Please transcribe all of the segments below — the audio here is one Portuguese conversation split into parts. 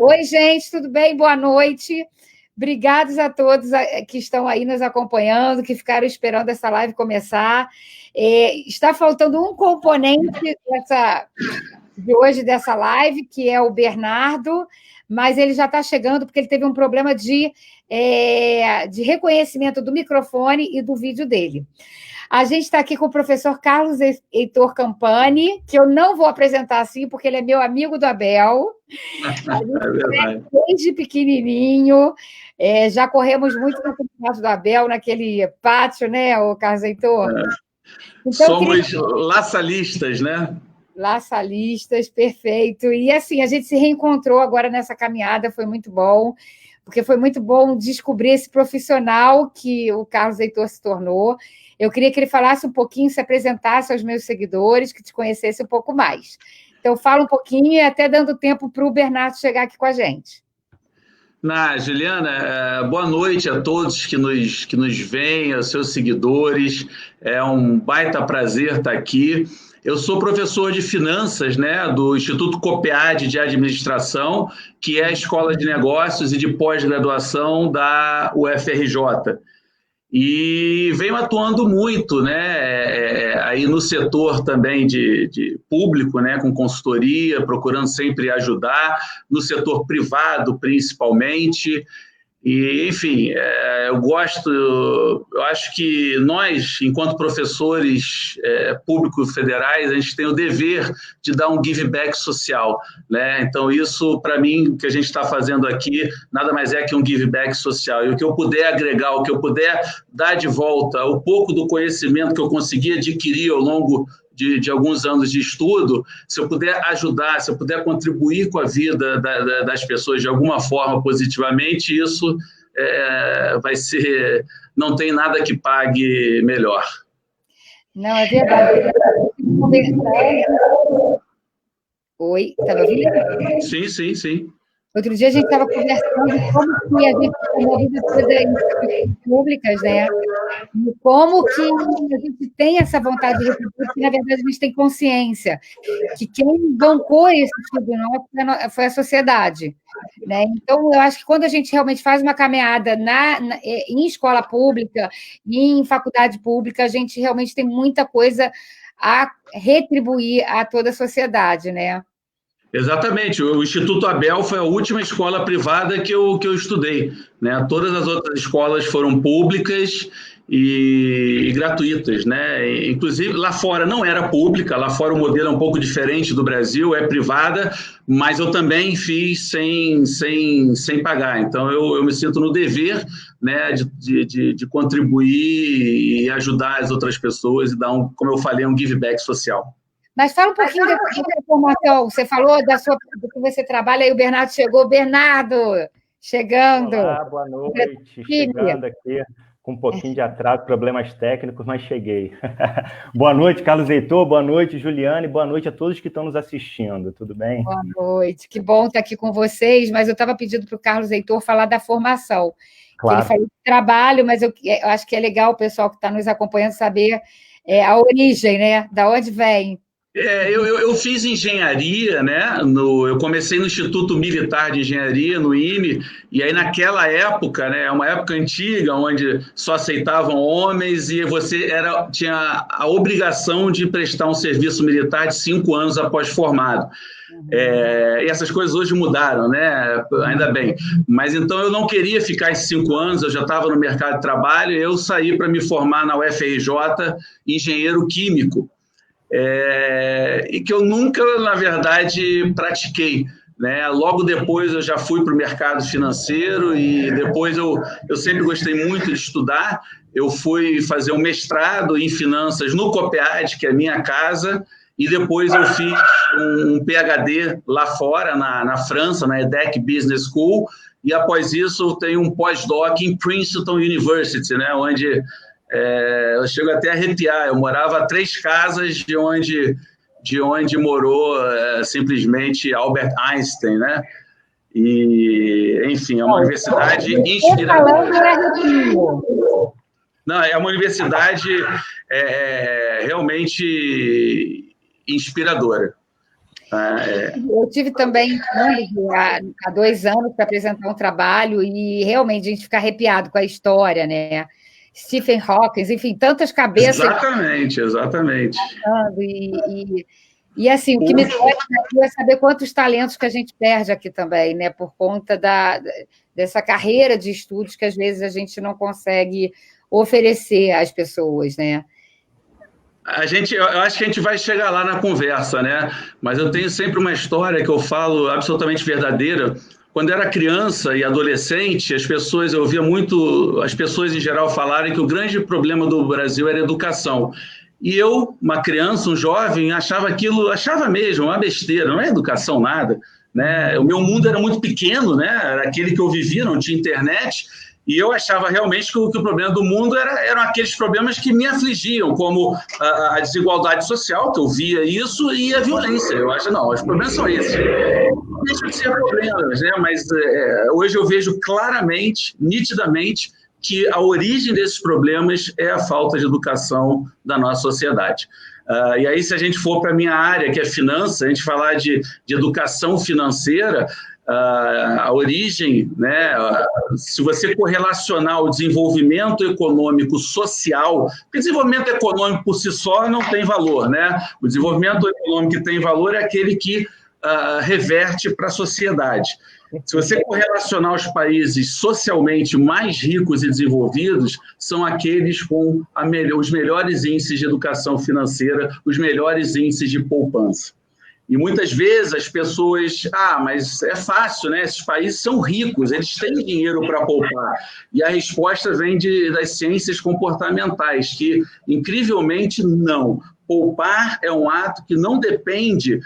Oi, gente, tudo bem? Boa noite. Obrigados a todos que estão aí nos acompanhando, que ficaram esperando essa live começar. Está faltando um componente de hoje dessa live, que é o Bernardo, mas ele já está chegando porque ele teve um problema de reconhecimento do microfone e do vídeo dele. A gente está aqui com o professor Carlos Heitor Campani, que eu não vou apresentar assim, porque ele é meu amigo do Abel. É verdade. Desde pequenininho, já corremos muito no campeonato do Abel, naquele pátio, né, o Carlos Heitor? Então, somos laçalistas, né? Laçalistas, perfeito. E assim, a gente se reencontrou agora nessa caminhada, foi muito bom, porque foi muito bom descobrir esse profissional que o Carlos Heitor se tornou. Eu queria que ele falasse um pouquinho, se apresentasse aos meus seguidores, que te conhecesse um pouco mais. Então, fala um pouquinho e até dando tempo para o Bernardo chegar aqui com a gente. Juliana, boa noite a todos que nos veem, aos seus seguidores. É um baita prazer estar aqui. Eu sou professor de finanças, né, do Instituto Copiade de Administração, que é a escola de negócios e de pós-graduação da UFRJ. E venho atuando muito, né, aí no setor também de público, né, com consultoria, procurando sempre ajudar, no setor privado principalmente. E, enfim, eu acho que nós, enquanto professores públicos federais, a gente tem o dever de dar um give back social, né? Então, isso, para mim, que a gente está fazendo aqui, nada mais é que um give back social. E o que eu puder agregar, o que eu puder dar de volta, o pouco do conhecimento que eu consegui adquirir ao longo de alguns anos de estudo, se eu puder ajudar, se eu puder contribuir com a vida das pessoas de alguma forma positivamente, isso vai ser... Não tem nada que pague melhor. Não, é verdade. Oi, está me ouvindo? Sim, sim, sim. Outro dia a gente estava conversando de como que a gente promove todas as instituições públicas, né? E como que a gente tem essa vontade de retribuir, porque, na verdade, a gente tem consciência que quem bancou esse estudo nosso foi a sociedade, né? Então, eu acho que quando a gente realmente faz uma caminhada em escola pública, em faculdade pública, a gente realmente tem muita coisa a retribuir a toda a sociedade, né? Exatamente, o Instituto Abel foi a última escola privada que eu estudei, né? Todas as outras escolas foram públicas e gratuitas, né? Inclusive, lá fora não era pública, lá fora o modelo é um pouco diferente do Brasil, é privada, mas eu também fiz sem pagar. Então, eu me sinto no dever, né, de contribuir e ajudar as outras pessoas e dar, como eu falei, um give back social. Mas fala um pouquinho da formação. Você falou do que você trabalha, aí o Bernardo chegou. Bernardo, chegando. Olá, boa noite. Chegando aqui com um pouquinho de atraso, problemas técnicos, mas cheguei. Boa noite, Carlos Heitor. Boa noite, Juliane. Boa noite a todos que estão nos assistindo. Tudo bem? Boa noite. Que bom estar aqui com vocês, mas eu estava pedindo para o Carlos Heitor falar da formação. Claro. Ele falou de trabalho, mas eu acho que é legal o pessoal que está nos acompanhando saber a origem, né? Da onde vem. Eu fiz engenharia, né? Eu comecei no Instituto Militar de Engenharia, no IME, e aí naquela época, né, uma época antiga, onde só aceitavam homens e você tinha a obrigação de prestar um serviço militar de 5 anos após formado. E essas coisas hoje mudaram, né? Ainda bem. Mas então eu não queria ficar esses 5 anos, eu já estava no mercado de trabalho, e eu saí para me formar na UFRJ, engenheiro químico. E que eu nunca, na verdade, pratiquei, né? Logo depois eu já fui para o mercado financeiro e depois eu sempre gostei muito de estudar. Eu fui fazer um mestrado em finanças no Copiade, que é a minha casa, e depois eu fiz um PhD lá fora, na França, na EDEC Business School, e após isso eu tenho um pós-doc em Princeton University, né? Onde... eu chego até a arrepiar. Eu morava a 3 casas de onde morou simplesmente Albert Einstein, né? E, enfim, é uma universidade inspiradora. Não, é uma universidade realmente inspiradora. Eu tive também há 2 anos para apresentar um trabalho e realmente a gente fica arrepiado com a história, né? Stephen Hawking, enfim, tantas cabeças. Exatamente. E assim, o que me dói é saber quantos talentos que a gente perde aqui também, né? Por conta dessa carreira de estudos que às vezes a gente não consegue oferecer às pessoas, né? Eu acho que a gente vai chegar lá na conversa, né? Mas eu tenho sempre uma história que eu falo absolutamente verdadeira. Quando eu era criança e adolescente, eu ouvia muito as pessoas em geral falarem que o grande problema do Brasil era a educação. E eu, uma criança, um jovem, achava mesmo uma besteira, não é educação nada, né? O meu mundo era muito pequeno, né? Era aquele que eu vivia, não tinha internet. E eu achava realmente que o problema do mundo eram aqueles problemas que me afligiam, como a desigualdade social, que eu via isso, e a violência. Eu acho, não, os problemas são esses. Deixam de ser problemas, né? Mas hoje eu vejo claramente, nitidamente, que a origem desses problemas é a falta de educação da nossa sociedade. E aí, se a gente for para a minha área, que é finanças, a gente falar de educação financeira, a origem, né, se você correlacionar o desenvolvimento econômico social, porque desenvolvimento econômico por si só não tem valor, né? O desenvolvimento econômico que tem valor é aquele que reverte para a sociedade. Se você correlacionar os países socialmente mais ricos e desenvolvidos, são aqueles com os melhores índices de educação financeira, os melhores índices de poupança. E muitas vezes as pessoas, mas é fácil, né? Esses países são ricos, eles têm dinheiro para poupar. E a resposta vem das ciências comportamentais, que, incrivelmente, não. Poupar é um ato que não depende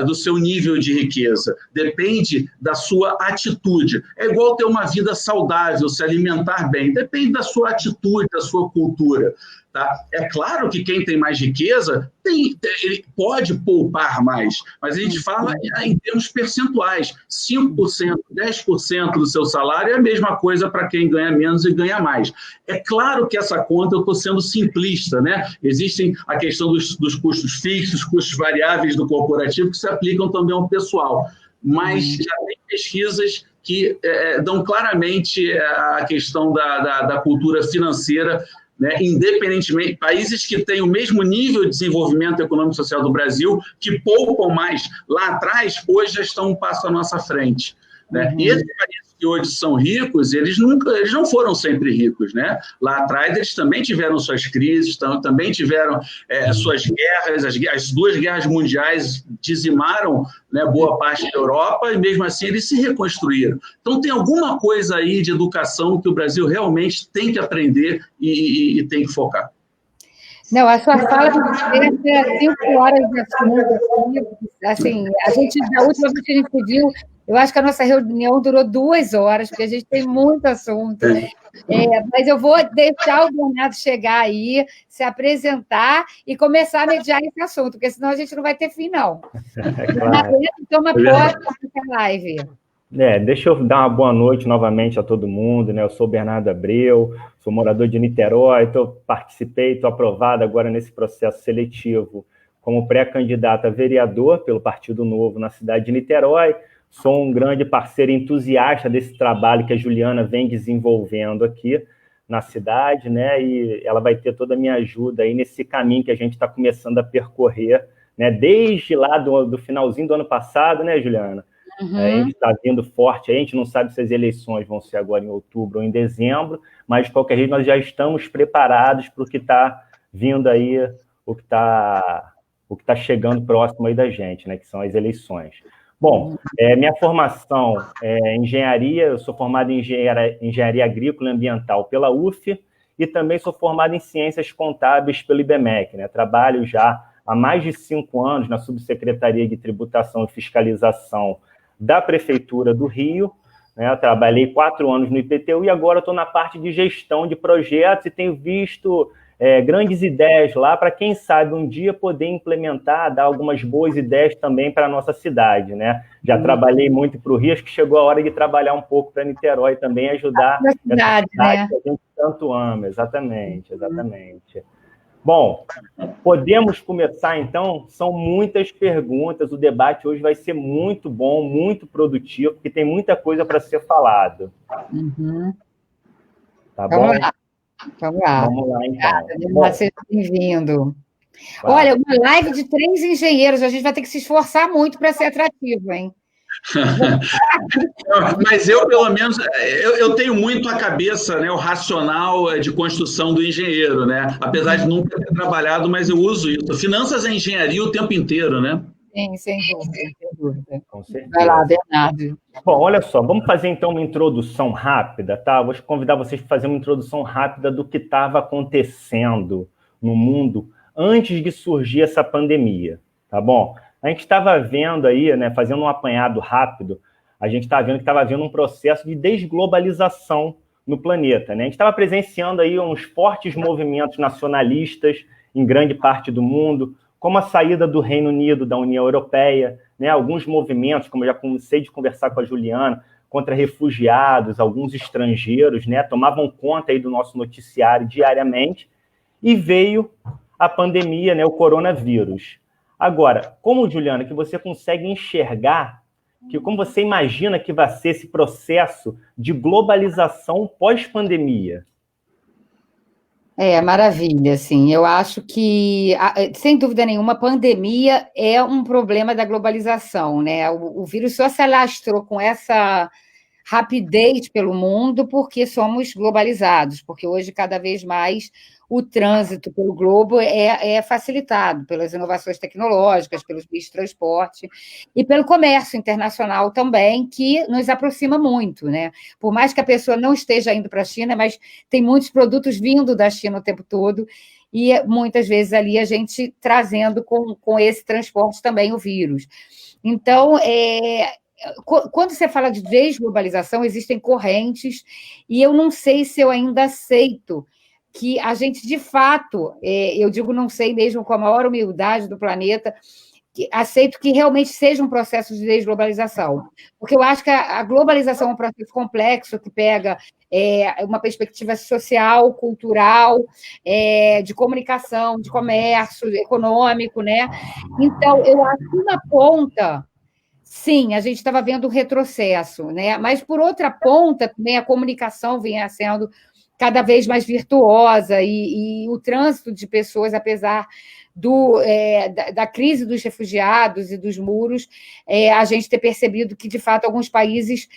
do seu nível de riqueza, depende da sua atitude. É igual ter uma vida saudável, se alimentar bem, depende da sua atitude, da sua cultura. Tá? É claro que quem tem mais riqueza ele pode poupar mais, mas a gente fala em termos percentuais. 5%, 10% do seu salário é a mesma coisa para quem ganha menos e ganha mais. É claro que essa conta, eu estou sendo simplista, né? Existem a questão dos custos fixos, custos variáveis do corporativo, que se aplicam também ao pessoal, mas já tem pesquisas que dão claramente a questão da cultura financeira, né, independentemente, países que têm o mesmo nível de desenvolvimento econômico e social do Brasil, que poupam mais lá atrás, hoje já estão um passo à nossa frente. Né? E esses países que hoje são ricos, eles não foram sempre ricos. Né? Lá atrás, eles também tiveram suas crises, também tiveram suas guerras, as 2 guerras mundiais dizimaram, né, boa parte da Europa, e mesmo assim eles se reconstruíram. Então tem alguma coisa aí de educação que o Brasil realmente tem que aprender e tem que focar. Não, a sua fala é 5 horas de assunto. Assim, a última vez que a gente pediu, eu acho que a nossa reunião durou 2 horas, porque a gente tem muito assunto. Mas eu vou deixar o Bernardo chegar aí, se apresentar e começar a mediar esse assunto, porque senão a gente não vai ter fim, não. Claro. Toma posse dessa live. Deixa eu dar uma boa noite novamente a todo mundo, né? Eu sou o Bernardo Abreu, sou morador de Niterói, participei, estou aprovado agora nesse processo seletivo como pré-candidato a vereador pelo Partido Novo na cidade de Niterói. Sou um grande parceiro entusiasta desse trabalho que a Juliana vem desenvolvendo aqui na cidade, né? E ela vai ter toda a minha ajuda aí nesse caminho que a gente está começando a percorrer, né? Desde lá do finalzinho do ano passado, né, Juliana? A gente está vindo forte, a gente não sabe se as eleições vão ser agora em outubro ou em dezembro, mas de qualquer jeito nós já estamos preparados para o que está vindo aí, o que está chegando próximo aí da gente, né, que são as eleições. Bom, minha formação é engenharia, eu sou formado em engenharia agrícola e ambiental pela UF e também sou formado em ciências contábeis pelo IBMEC, né? Trabalho já há mais de 5 anos na Subsecretaria de Tributação e Fiscalização da Prefeitura do Rio, né? Eu trabalhei 4 anos no IPTU e agora estou na parte de gestão de projetos e tenho visto grandes ideias lá para, quem sabe, um dia poder implementar, dar algumas boas ideias também para a nossa cidade, né? Já trabalhei muito para o Rio, acho que chegou a hora de trabalhar um pouco para Niterói também, ajudar a cidade, né? Que a gente tanto ama, exatamente. Bom, podemos começar, então? São muitas perguntas, o debate hoje vai ser muito bom, muito produtivo, porque tem muita coisa para ser falado. Uhum. Tá bom? Vamos lá. Vamos lá, então. Obrigada, seja bem-vindo. Olha, uma live de 3 engenheiros, a gente vai ter que se esforçar muito para ser atrativo, hein? Mas eu, pelo menos, eu tenho muito a cabeça, né, o racional de construção do engenheiro, né? Apesar de nunca ter trabalhado, mas eu uso isso. Finanças é engenharia o tempo inteiro, né? Sim, sem dúvida, sem dúvida. Com certeza. Vai lá, Bernardo. Bom, olha só, vamos fazer então uma introdução rápida, tá? Vou convidar vocês para fazer uma introdução rápida do que estava acontecendo no mundo antes de surgir essa pandemia, tá bom? A gente estava vendo aí, né, fazendo um apanhado rápido, a gente estava vendo que estava havendo um processo de desglobalização no planeta, né? A gente estava presenciando aí uns fortes movimentos nacionalistas em grande parte do mundo, como a saída do Reino Unido da União Europeia, né? Alguns movimentos, como eu já comecei de conversar com a Juliana, contra refugiados, alguns estrangeiros, né? Tomavam conta aí do nosso noticiário diariamente, e veio a pandemia, né? O coronavírus. Agora, como, Juliana, que você consegue enxergar, como você imagina que vai ser esse processo de globalização pós-pandemia? Maravilha, assim, eu acho que, sem dúvida nenhuma, a pandemia é um problema da globalização, né? O vírus só se alastrou com essa rapidez pelo mundo porque somos globalizados, porque hoje, cada vez mais, o trânsito pelo globo é facilitado pelas inovações tecnológicas, pelos meios de transporte e pelo comércio internacional também, que nos aproxima muito, né? Por mais que a pessoa não esteja indo para a China, mas tem muitos produtos vindo da China o tempo todo, e muitas vezes ali a gente trazendo com esse transporte também o vírus. Então, quando você fala de desglobalização, existem correntes, e eu não sei se eu ainda aceito que a gente, de fato, eu digo não sei mesmo com a maior humildade do planeta, aceito que realmente seja um processo de desglobalização, porque eu acho que a globalização é um processo complexo que pega uma perspectiva social, cultural, de comunicação, de comércio, econômico, né? Então, eu acho que na ponta, sim, a gente estava vendo um retrocesso, né? Mas, por outra ponta, também a comunicação vinha sendo cada vez mais virtuosa, e o trânsito de pessoas, apesar da crise dos refugiados e dos muros, a gente ter percebido que, de fato, alguns países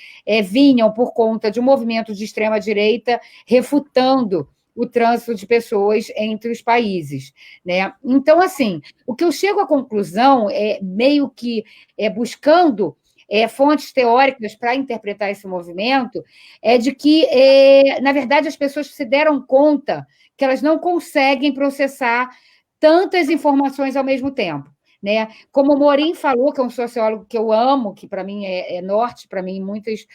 vinham por conta de um movimento de extrema-direita refutando o trânsito de pessoas entre os países, né? Então, assim, o que eu chego à conclusão meio que buscando fontes teóricas para interpretar esse movimento, de que, na verdade, as pessoas se deram conta que elas não conseguem processar tantas informações ao mesmo tempo, né? Como o Morim falou, que é um sociólogo que eu amo, que para mim é norte, para mim, em muitas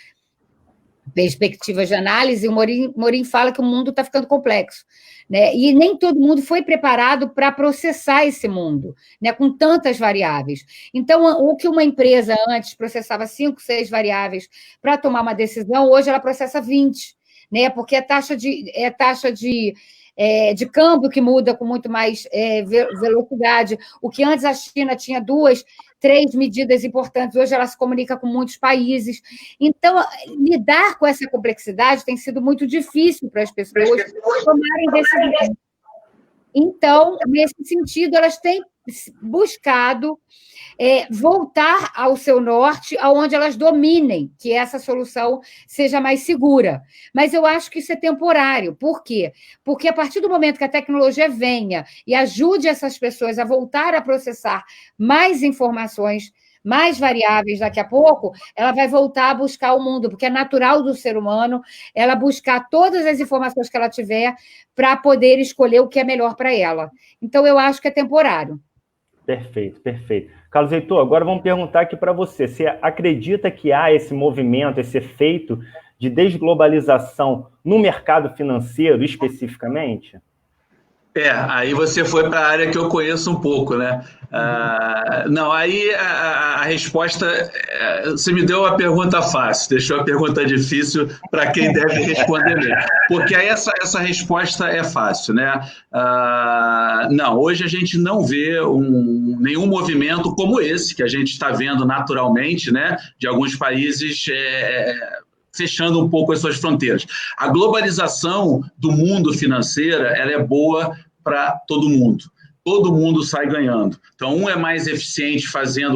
perspectivas de análise, o Morim fala que o mundo está ficando complexo, né? E nem todo mundo foi preparado para processar esse mundo, né? Com tantas variáveis. Então, o que uma empresa antes processava 5, 6 variáveis para tomar uma decisão, hoje ela processa 20, né? Porque é taxa de câmbio que muda com muito mais velocidade. O que antes a China tinha 2, 3 medidas importantes, hoje ela se comunica com muitos países. Então, lidar com essa complexidade tem sido muito difícil para as pessoas tomarem decisões. Então, nesse sentido, elas têm buscado voltar ao seu norte, aonde elas dominem, que essa solução seja mais segura. Mas eu acho que isso é temporário. Por quê? Porque a partir do momento que a tecnologia venha e ajude essas pessoas a voltar a processar mais informações, mais variáveis daqui a pouco, ela vai voltar a buscar o mundo, porque é natural do ser humano ela buscar todas as informações que ela tiver para poder escolher o que é melhor para ela. Então, eu acho que é temporário. Perfeito, perfeito. Carlos Heitor, agora vamos perguntar aqui para você. Você acredita que há esse movimento, esse efeito de desglobalização no mercado financeiro especificamente? Aí você foi para a área que eu conheço um pouco, né? Não, aí a resposta, você me deu uma pergunta fácil, deixou a pergunta difícil para quem deve responder mesmo, porque aí essa resposta é fácil, né? Não, hoje a gente não vê nenhum movimento como esse que a gente está vendo naturalmente, né? De alguns países fechando um pouco as suas fronteiras. A globalização do mundo financeiro, ela é boa para todo mundo. Todo mundo sai ganhando. Então, um é mais eficiente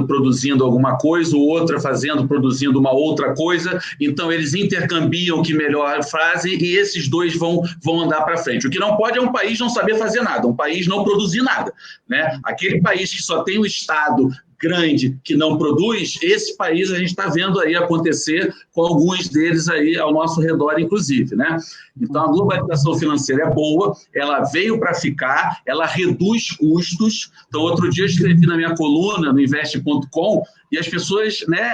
produzindo alguma coisa, o outro é produzindo uma outra coisa. Então, eles intercambiam o que melhor fazem e esses dois vão andar para frente. O que não pode é um país não saber fazer nada, um país não produzir nada, né? Aquele país que só tem o Estado grande que não produz, esse país a gente está vendo aí acontecer com alguns deles aí ao nosso redor, inclusive, né? Então, a globalização financeira é boa, ela veio para ficar, ela reduz custos. Então, outro dia eu escrevi na minha coluna, no investe.com, e as pessoas, né,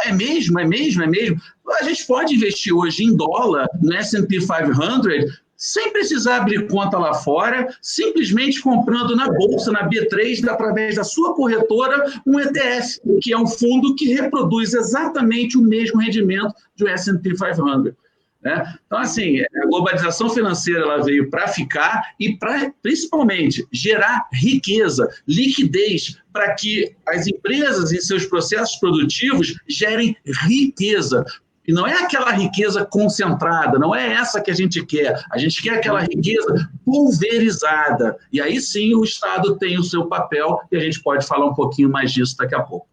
é mesmo. A gente pode investir hoje em dólar, no S&P 500, sem precisar abrir conta lá fora, simplesmente comprando na Bolsa, na B3, através da sua corretora, um ETF, que é um fundo que reproduz exatamente o mesmo rendimento do S&P 500. Né? Então, assim, a globalização financeira ela veio para ficar e para, principalmente, gerar riqueza, liquidez, para que as empresas, em seus processos produtivos, gerem riqueza. E não é aquela riqueza concentrada, não é essa que a gente quer. A gente quer aquela riqueza pulverizada. E aí sim o Estado tem o seu papel e a gente pode falar um pouquinho mais disso daqui a pouco.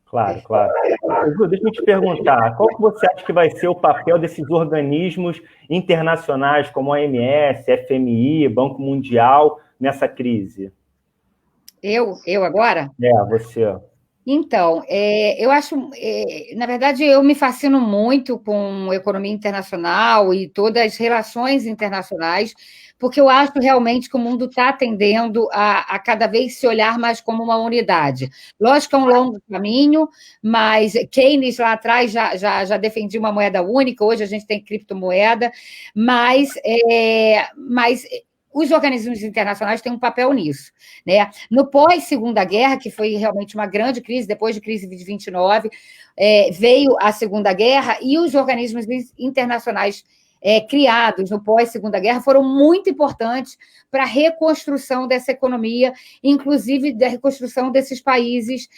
Claro. Ju, deixa eu te perguntar, qual que você acha que vai ser o papel desses organismos internacionais como a OMS, FMI, Banco Mundial, nessa crise? Eu agora? Você. Então, eu acho, na verdade, eu me fascino muito com economia internacional e todas as relações internacionais, porque eu acho realmente que o mundo está tendendo a cada vez se olhar mais como uma unidade. Lógico que é um longo caminho, mas Keynes lá atrás já defendia uma moeda única, hoje a gente tem criptomoeda, mas os organismos internacionais têm um papel nisso. Né? No pós-Segunda Guerra, que foi realmente uma grande crise, depois de crise de 29, veio a Segunda Guerra e os organismos internacionais criados no pós-Segunda Guerra foram muito importantes para a reconstrução dessa economia, inclusive da reconstrução desses países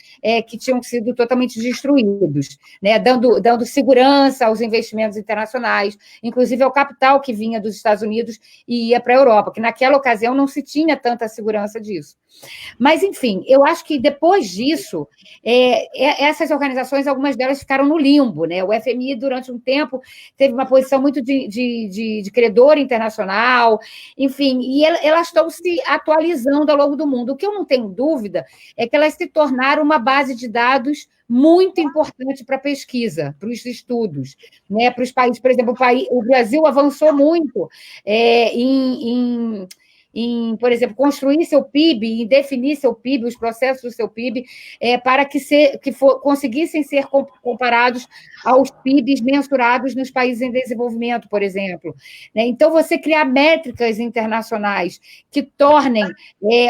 que tinham sido totalmente destruídos, né? dando segurança aos investimentos internacionais, inclusive ao capital que vinha dos Estados Unidos e ia para a Europa, que naquela ocasião não se tinha tanta segurança disso. Mas, enfim, eu acho que depois disso, essas organizações, algumas delas ficaram no limbo, né? O FMI, durante um tempo, teve uma posição muito de credor internacional, enfim, e elas estão se atualizando ao longo do mundo. O que eu não tenho dúvida é que elas se tornaram uma base de dados muito importante para a pesquisa, para os estudos, né? Para os países, por exemplo, o Brasil avançou muito por exemplo, construir seu PIB e definir seu PIB, os processos do seu PIB, para que conseguissem ser comparados aos PIBs mensurados nos países em desenvolvimento, por exemplo. Então, você criar métricas internacionais que tornem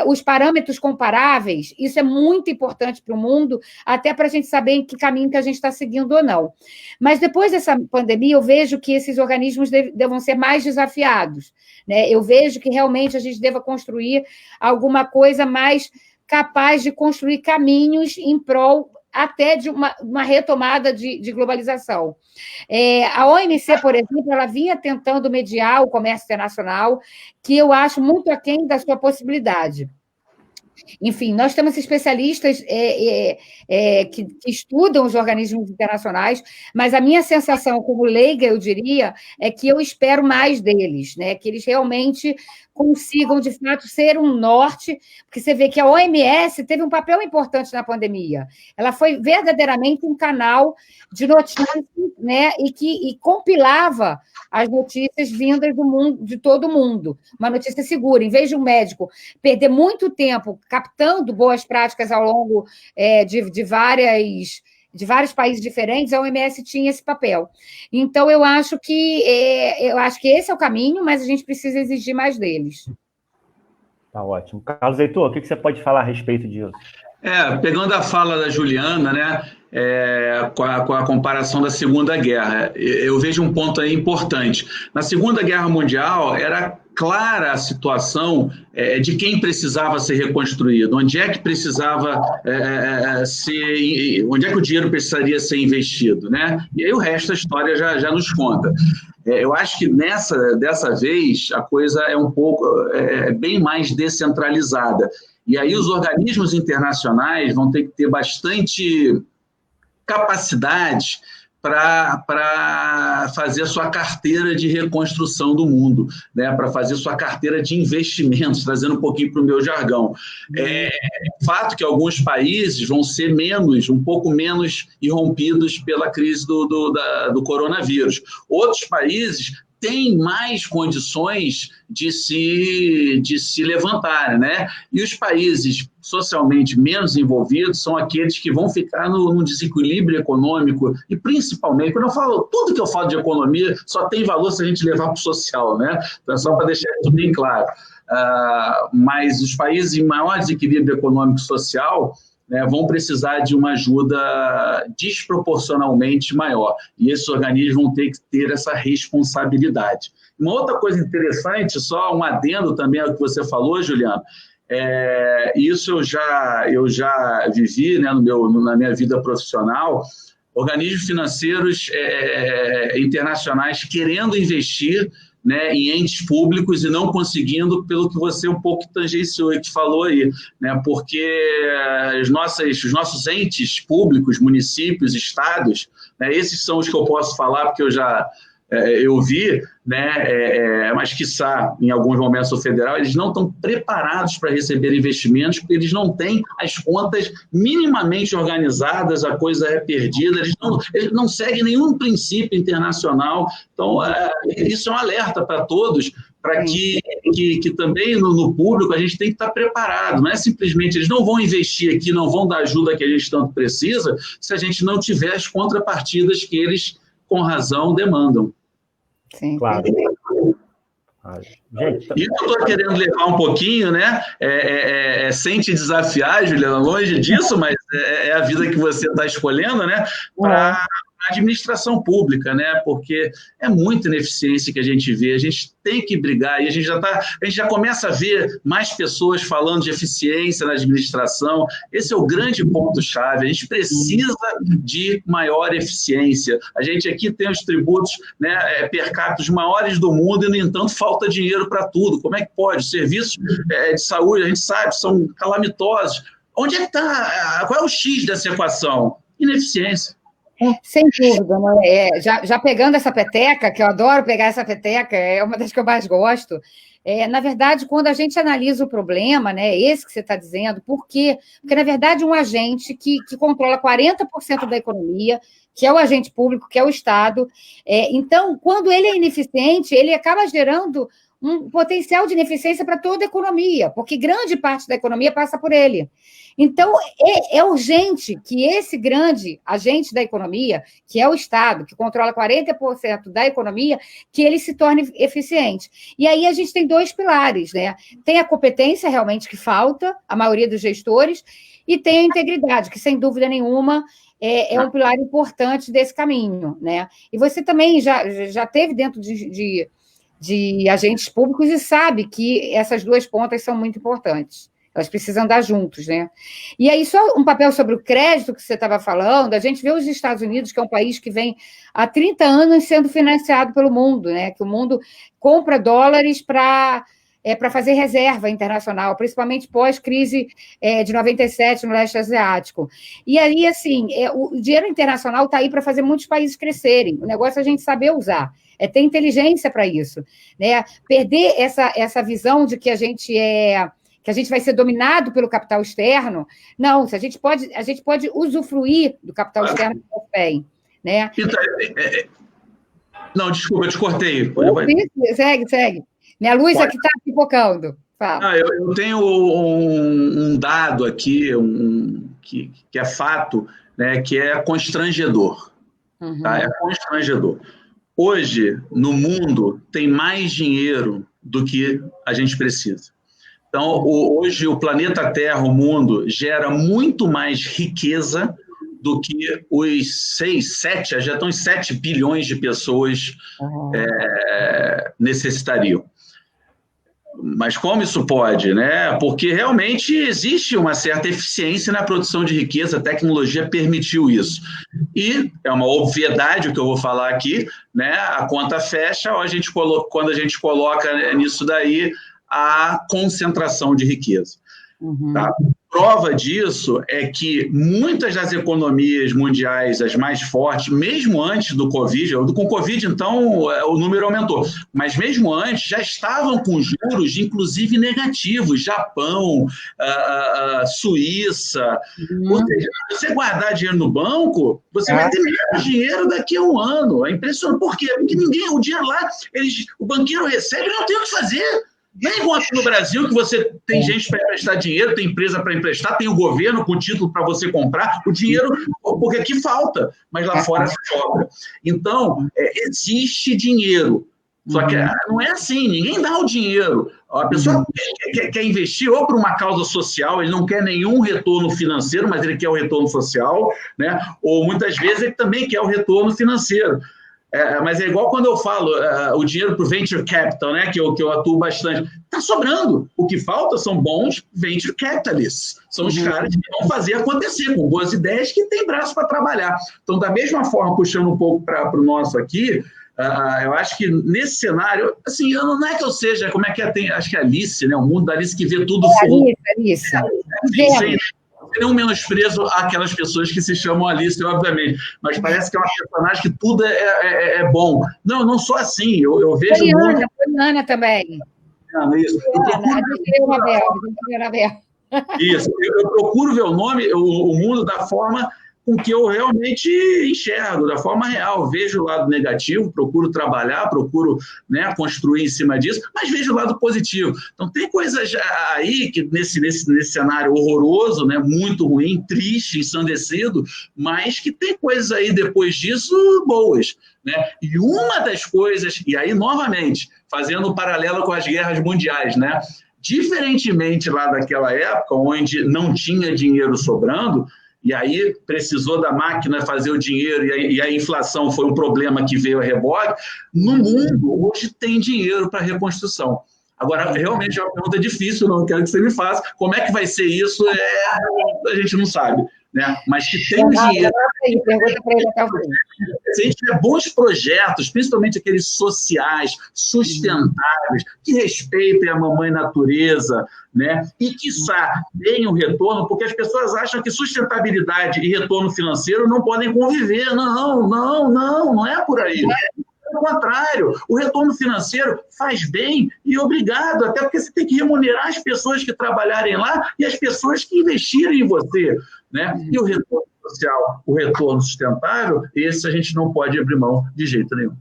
os parâmetros comparáveis, isso é muito importante para o mundo, até para a gente saber em que caminho que a gente está seguindo ou não. Mas depois dessa pandemia, eu vejo que esses organismos devam ser mais desafiados. Né? Eu vejo que realmente a gente deva construir alguma coisa mais capaz de construir caminhos em prol até de uma retomada de globalização. A OMC, por exemplo, ela vinha tentando mediar o comércio internacional, que eu acho muito aquém da sua possibilidade. Enfim, nós temos especialistas que estudam os organismos internacionais, mas a minha sensação como leiga, eu diria, é que eu espero mais deles, né? Que eles realmente consigam, de fato, ser um norte, porque você vê que a OMS teve um papel importante na pandemia. Ela foi verdadeiramente um canal de notícias, né? E compilava as notícias vindas do mundo, de todo mundo. Uma notícia segura. Em vez de um médico perder muito tempo captando boas práticas ao longo de vários países diferentes, a OMS tinha esse papel. Então, eu acho que esse é o caminho, mas a gente precisa exigir mais deles. Tá ótimo. Carlos Heitor, o que você pode falar a respeito disso? Pegando a fala da Juliana, né, com a comparação da Segunda Guerra, eu vejo um ponto aí importante. Na Segunda Guerra Mundial, era clara a situação de quem precisava ser reconstruído, onde é que precisava onde é que o dinheiro precisaria ser investido, né? E aí o resto da história já nos conta. Eu acho que dessa vez a coisa é um pouco bem mais descentralizada. E aí os organismos internacionais vão ter que ter bastante capacidade para fazer a sua carteira de reconstrução do mundo, né? Para fazer sua carteira de investimentos, trazendo um pouquinho para o meu jargão. É fato que alguns países vão ser um pouco menos irrompidos pela crise do coronavírus. Outros países têm mais condições de se levantarem, né? E os países socialmente menos envolvidos são aqueles que vão ficar num desequilíbrio econômico e, principalmente, quando eu falo, tudo que eu falo de economia só tem valor se a gente levar para o social, né? Então, só para deixar isso bem claro. Mas os países em maior desequilíbrio econômico e social, né, vão precisar de uma ajuda desproporcionalmente maior. E esses organismos vão ter que ter essa responsabilidade. Uma outra coisa interessante, só um adendo também ao que você falou, Juliano, isso eu já vivi, né, na minha vida profissional, organismos financeiros internacionais querendo investir, né, em entes públicos e não conseguindo, pelo que você um pouco tangenciou e que falou aí, né, porque os nossos entes públicos, municípios, estados, né, esses são os que eu posso falar, porque eu vi, né, mas quiçá em alguns momentos o federal, eles não estão preparados para receber investimentos, porque eles não têm as contas minimamente organizadas, a coisa é perdida, eles não seguem nenhum princípio internacional. Então, isso é um alerta para todos, para que também no público a gente tem que estar preparado. Não é simplesmente, eles não vão investir aqui, não vão dar ajuda que a gente tanto precisa, se a gente não tiver as contrapartidas que eles, com razão, demandam. Sim. Claro. Gente, isso eu estou querendo levar um pouquinho, né? Sem te desafiar, Juliana, longe disso, mas é a vida que você está escolhendo, né? Para a administração pública, né? Porque é muita ineficiência que a gente vê, a gente tem que brigar, e a gente já começa a ver mais pessoas falando de eficiência na administração. Esse é o grande ponto-chave, a gente precisa de maior eficiência. A gente aqui tem os tributos, né, per capita maiores do mundo e, no entanto, falta dinheiro para tudo. Como é que pode? Os serviços de saúde, a gente sabe, são calamitosos. Onde é que está? Qual é o X dessa equação? Ineficiência. Sem dúvida, né? Já pegando essa peteca, que eu adoro pegar essa peteca, é uma das que eu mais gosto. Na verdade, quando a gente analisa o problema, né, esse que você está dizendo, por quê? Porque, na verdade, um agente que controla 40% da economia, que é o agente público, que é o Estado, então, quando ele é ineficiente, ele acaba gerando um potencial de ineficiência para toda a economia, porque grande parte da economia passa por ele. Então, é urgente que esse grande agente da economia, que é o Estado, que controla 40% da economia, que ele se torne eficiente. E aí a gente tem dois pilares, né? Tem a competência realmente que falta, a maioria dos gestores, e tem a integridade, que sem dúvida nenhuma é um pilar importante desse caminho, né? E você também já teve dentro de agentes públicos e sabe que essas duas pontas são muito importantes. Elas precisam andar juntos, né? E aí, só um papel sobre o crédito que você estava falando, a gente vê os Estados Unidos, que é um país que vem há 30 anos sendo financiado pelo mundo, né? Que o mundo compra dólares para fazer reserva internacional, principalmente pós-crise de 97 no leste asiático. E aí, assim, o dinheiro internacional está aí para fazer muitos países crescerem. O negócio é a gente saber usar. Ter inteligência para isso, né? Perder essa visão de que a gente vai ser dominado pelo capital externo. Não, a gente pode usufruir do capital externo bem, né? Não, desculpa, eu te cortei. Segue. Minha luz aqui está pipocando. Eu tenho um dado aqui, que é fato, né, que é constrangedor. Uhum. Tá? É constrangedor. Hoje, no mundo, tem mais dinheiro do que a gente precisa. Então, hoje, o planeta Terra, o mundo, gera muito mais riqueza do que os 6, 7, já estão em 7 bilhões de pessoas necessitariam. Mas como isso pode, né? Porque realmente existe uma certa eficiência na produção de riqueza, a tecnologia permitiu isso. E é uma obviedade o que eu vou falar aqui, né? A conta fecha quando a gente coloca nisso daí a concentração de riqueza. Tá? Prova disso é que muitas das economias mundiais, as mais fortes, mesmo antes do Covid, com o Covid, então, o número aumentou, mas mesmo antes já estavam com juros, inclusive negativos, Japão, Suíça. Ou seja, se você guardar dinheiro no banco, você vai ter menos dinheiro daqui a um ano. É impressionante. Por quê? Porque o dinheiro lá, o banqueiro recebe e não tem o que fazer. Nem igual aqui no Brasil, que você tem gente para emprestar dinheiro, tem empresa para emprestar, tem o governo com título para você comprar, o dinheiro, porque aqui falta, mas lá fora sobra. Então, existe dinheiro. Só que não é assim, ninguém dá o dinheiro. A pessoa quer investir ou para uma causa social, ele não quer nenhum retorno financeiro, mas ele quer o retorno social, né? Ou muitas vezes ele também quer o retorno financeiro. Mas é igual quando eu falo o dinheiro para o venture capital, né, que eu atuo bastante. Está sobrando. O que falta são bons venture capitalists. São os caras que vão fazer acontecer, com boas ideias, que têm braço para trabalhar. Então, da mesma forma, puxando um pouco para o nosso aqui, eu acho que nesse cenário, assim, não é que eu seja, como é que tem, acho que é Alice, né, o mundo da Alice que vê tudo Alice. Sem nenhum menosprezo àquelas pessoas que se chamam Alice, obviamente, mas parece que é uma personagem que tudo é bom. Não sou assim, eu vejo Poliana também. Isso. Isso, eu procuro ver o mundo da forma com que eu realmente enxergo, da forma real. Vejo o lado negativo, procuro trabalhar, procuro, né, construir em cima disso, mas vejo o lado positivo. Então, tem coisas aí que nesse cenário horroroso, né, muito ruim, triste, ensandecido, mas que tem coisas aí depois disso boas. Né? E uma das coisas, e aí, novamente, fazendo um paralelo com as guerras mundiais, né? Diferentemente lá daquela época, onde não tinha dinheiro sobrando, e aí precisou da máquina fazer o dinheiro, e a inflação foi um problema que veio a rebote, no mundo hoje tem dinheiro para reconstrução. Agora, realmente é uma pergunta difícil, não quero que você me faça. Como é que vai ser isso? A gente não sabe. Né? Mas que tem dinheiro. Se a gente tiver bons projetos, principalmente aqueles sociais, sustentáveis, que respeitem a mamãe natureza, né? E, quiçá, deem um retorno, porque as pessoas acham que sustentabilidade e retorno financeiro não podem conviver. Não é por aí. Pelo contrário, o retorno financeiro faz bem e obrigado, até porque você tem que remunerar as pessoas que trabalharem lá e as pessoas que investirem em você. Né? E o retorno social, o retorno sustentável, esse a gente não pode abrir mão de jeito nenhum.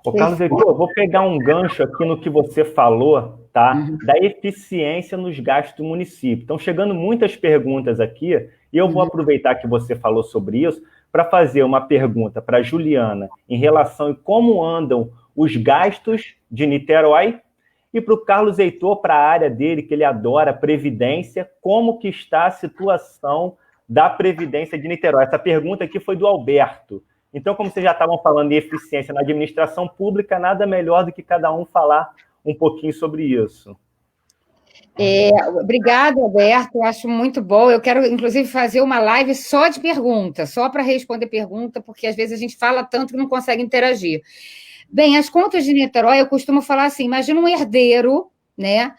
Ô, Carlos Heitor, vou pegar um gancho aqui no que você falou, tá? Da eficiência nos gastos do município. Estão chegando muitas perguntas aqui, e eu vou aproveitar que você falou sobre isso para fazer uma pergunta para a Juliana em relação a como andam os gastos de Niterói, e para o Carlos Heitor, para a área dele, que ele adora, Previdência, como que está a situação da Previdência de Niterói. Essa pergunta aqui foi do Alberto. Então, como vocês já estavam falando de eficiência na administração pública, nada melhor do que cada um falar um pouquinho sobre isso. Obrigada, Alberto, eu acho muito bom. Eu quero, inclusive, fazer uma live só de pergunta, só para responder pergunta, porque às vezes a gente fala tanto que não consegue interagir. Bem, as contas de Niterói, eu costumo falar assim, imagina um herdeiro, né,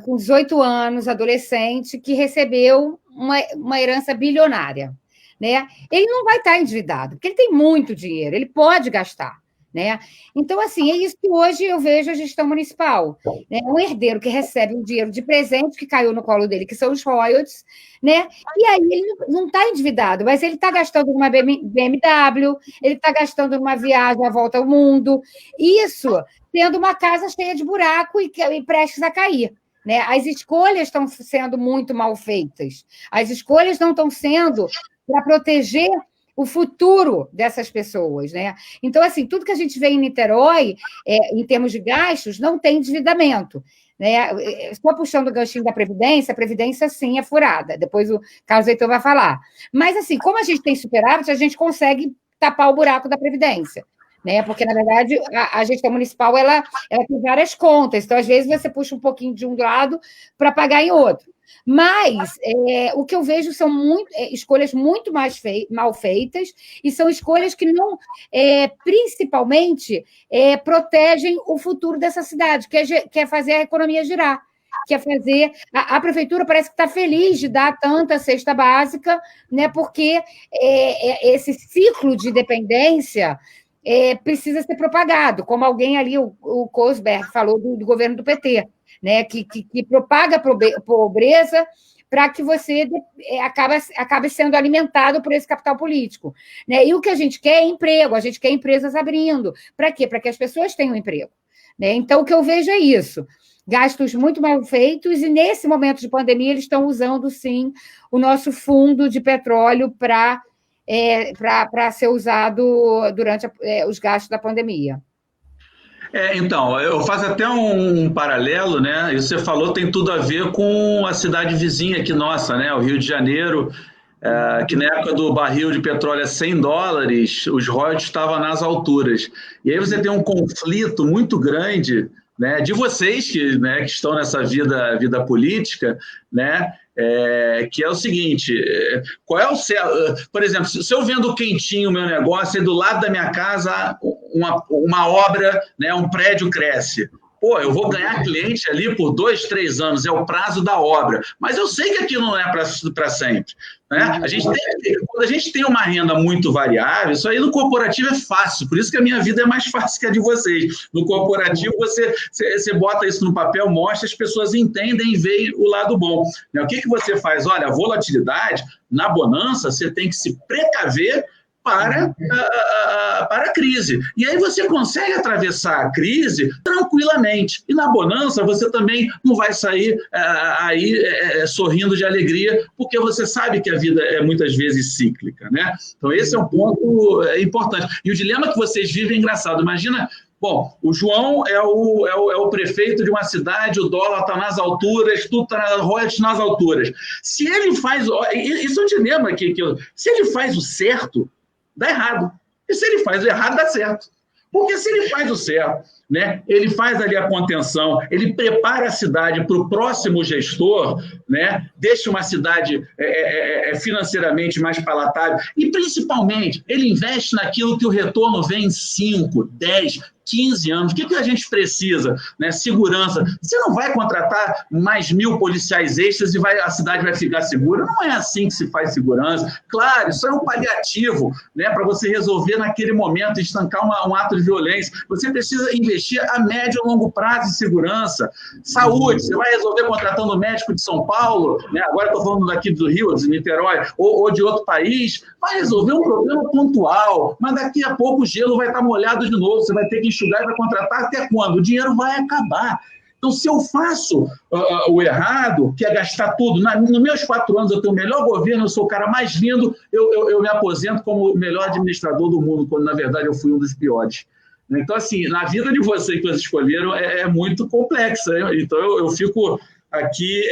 com 18 anos, adolescente, que recebeu uma herança bilionária, né? Ele não vai estar endividado, porque ele tem muito dinheiro, ele pode gastar. Né? Então, assim, é isso que hoje eu vejo a gestão municipal. Né? Um herdeiro que recebe um dinheiro de presente que caiu no colo dele, que são os royalties, né? E aí ele não está endividado, mas ele está gastando numa BMW, ele está gastando numa viagem à volta ao mundo, isso tendo uma casa cheia de buraco e prestes a cair. Né? As escolhas estão sendo muito mal feitas, as escolhas não estão sendo para proteger o futuro dessas pessoas, né? Então, assim, tudo que a gente vê em Niterói, em termos de gastos, não tem endividamento, né? Só puxando o ganchinho da Previdência, a Previdência, sim, é furada. Depois o Carlos Heitor vai falar. Mas, assim, como a gente tem superávit, a gente consegue tapar o buraco da Previdência, né? Porque, na verdade, a gestão municipal ela tem várias contas. Então, às vezes, você puxa um pouquinho de um lado para pagar em outro. Mas o que eu vejo são escolhas muito mal feitas e são escolhas que não, principalmente, protegem o futuro dessa cidade, que é fazer a economia girar, que é fazer... A prefeitura parece que está feliz de dar tanta cesta básica, né, porque esse ciclo de dependência precisa ser propagado, como alguém ali, o Cosberg, falou do governo do PT, né, que propaga a pobreza para que você acabe sendo alimentado por esse capital político, né? E o que a gente quer é emprego, a gente quer empresas abrindo. Para quê? Para que as pessoas tenham emprego, né? Então, o que eu vejo é isso. Gastos muito mal feitos, e nesse momento de pandemia eles estão usando, sim, o nosso fundo de petróleo para ser usado durante os gastos da pandemia. Então, eu faço até um paralelo, né? Isso você falou tem tudo a ver com a cidade vizinha aqui nossa, né? O Rio de Janeiro, que na época do barril de petróleo a $100, os royalties estavam nas alturas. E aí você tem um conflito muito grande, né, de vocês que estão nessa vida política, né? Que é o seguinte, qual é o por exemplo, se eu vendo quentinho o meu negócio e do lado da minha casa uma obra, né, um prédio cresce, pô, eu vou ganhar cliente ali por 2, 3 anos, é o prazo da obra, mas eu sei que aquilo não é para sempre, né? Quando a gente tem uma renda muito variável, isso aí no corporativo é fácil, por isso que a minha vida é mais fácil que a de vocês. No corporativo, você bota isso no papel, mostra, as pessoas entendem e veem o lado bom. O que você faz? Olha, a volatilidade, na bonança, você tem que se precaver para a crise. E aí você consegue atravessar a crise tranquilamente. E na bonança você também não vai sair sorrindo de alegria, porque você sabe que a vida é muitas vezes cíclica, né? Então esse é um ponto importante. E o dilema que vocês vivem é engraçado. Imagina... Bom, o João é o prefeito de uma cidade, o dólar está nas alturas, tudo está royalties nas alturas. Se ele faz... Isso é um dilema aqui. Se ele faz o certo, dá errado. E se ele faz o errado, dá certo. Porque se ele faz o certo, né, ele faz ali a contenção, ele prepara a cidade para o próximo gestor, né, deixa uma cidade financeiramente mais palatável e, principalmente, ele investe naquilo que o retorno vem em 5, 10, 15 anos. O que a gente precisa? Né? Segurança. Você não vai contratar mais 1.000 policiais extras e a cidade vai ficar segura. Não é assim que se faz segurança. Claro, isso é um paliativo, né, para você resolver naquele momento, estancar um ato de violência. Você precisa investir a médio e longo prazo em segurança. Saúde. Você vai resolver contratando médico de São Paulo, né? Agora estou falando daqui do Rio, de Niterói, ou de outro país. Vai resolver um problema pontual, mas daqui a pouco o gelo vai estar molhado de novo. Você vai ter que enxugar e vai contratar até quando? O dinheiro vai acabar. Então, se eu faço o errado, que é gastar tudo, nos meus 4 anos eu tenho o melhor governo, eu sou o cara mais lindo, eu me aposento como o melhor administrador do mundo, quando, na verdade, eu fui um dos piores. Então, assim, na vida de vocês que vocês escolheram é muito complexa. Né? Então, eu fico aqui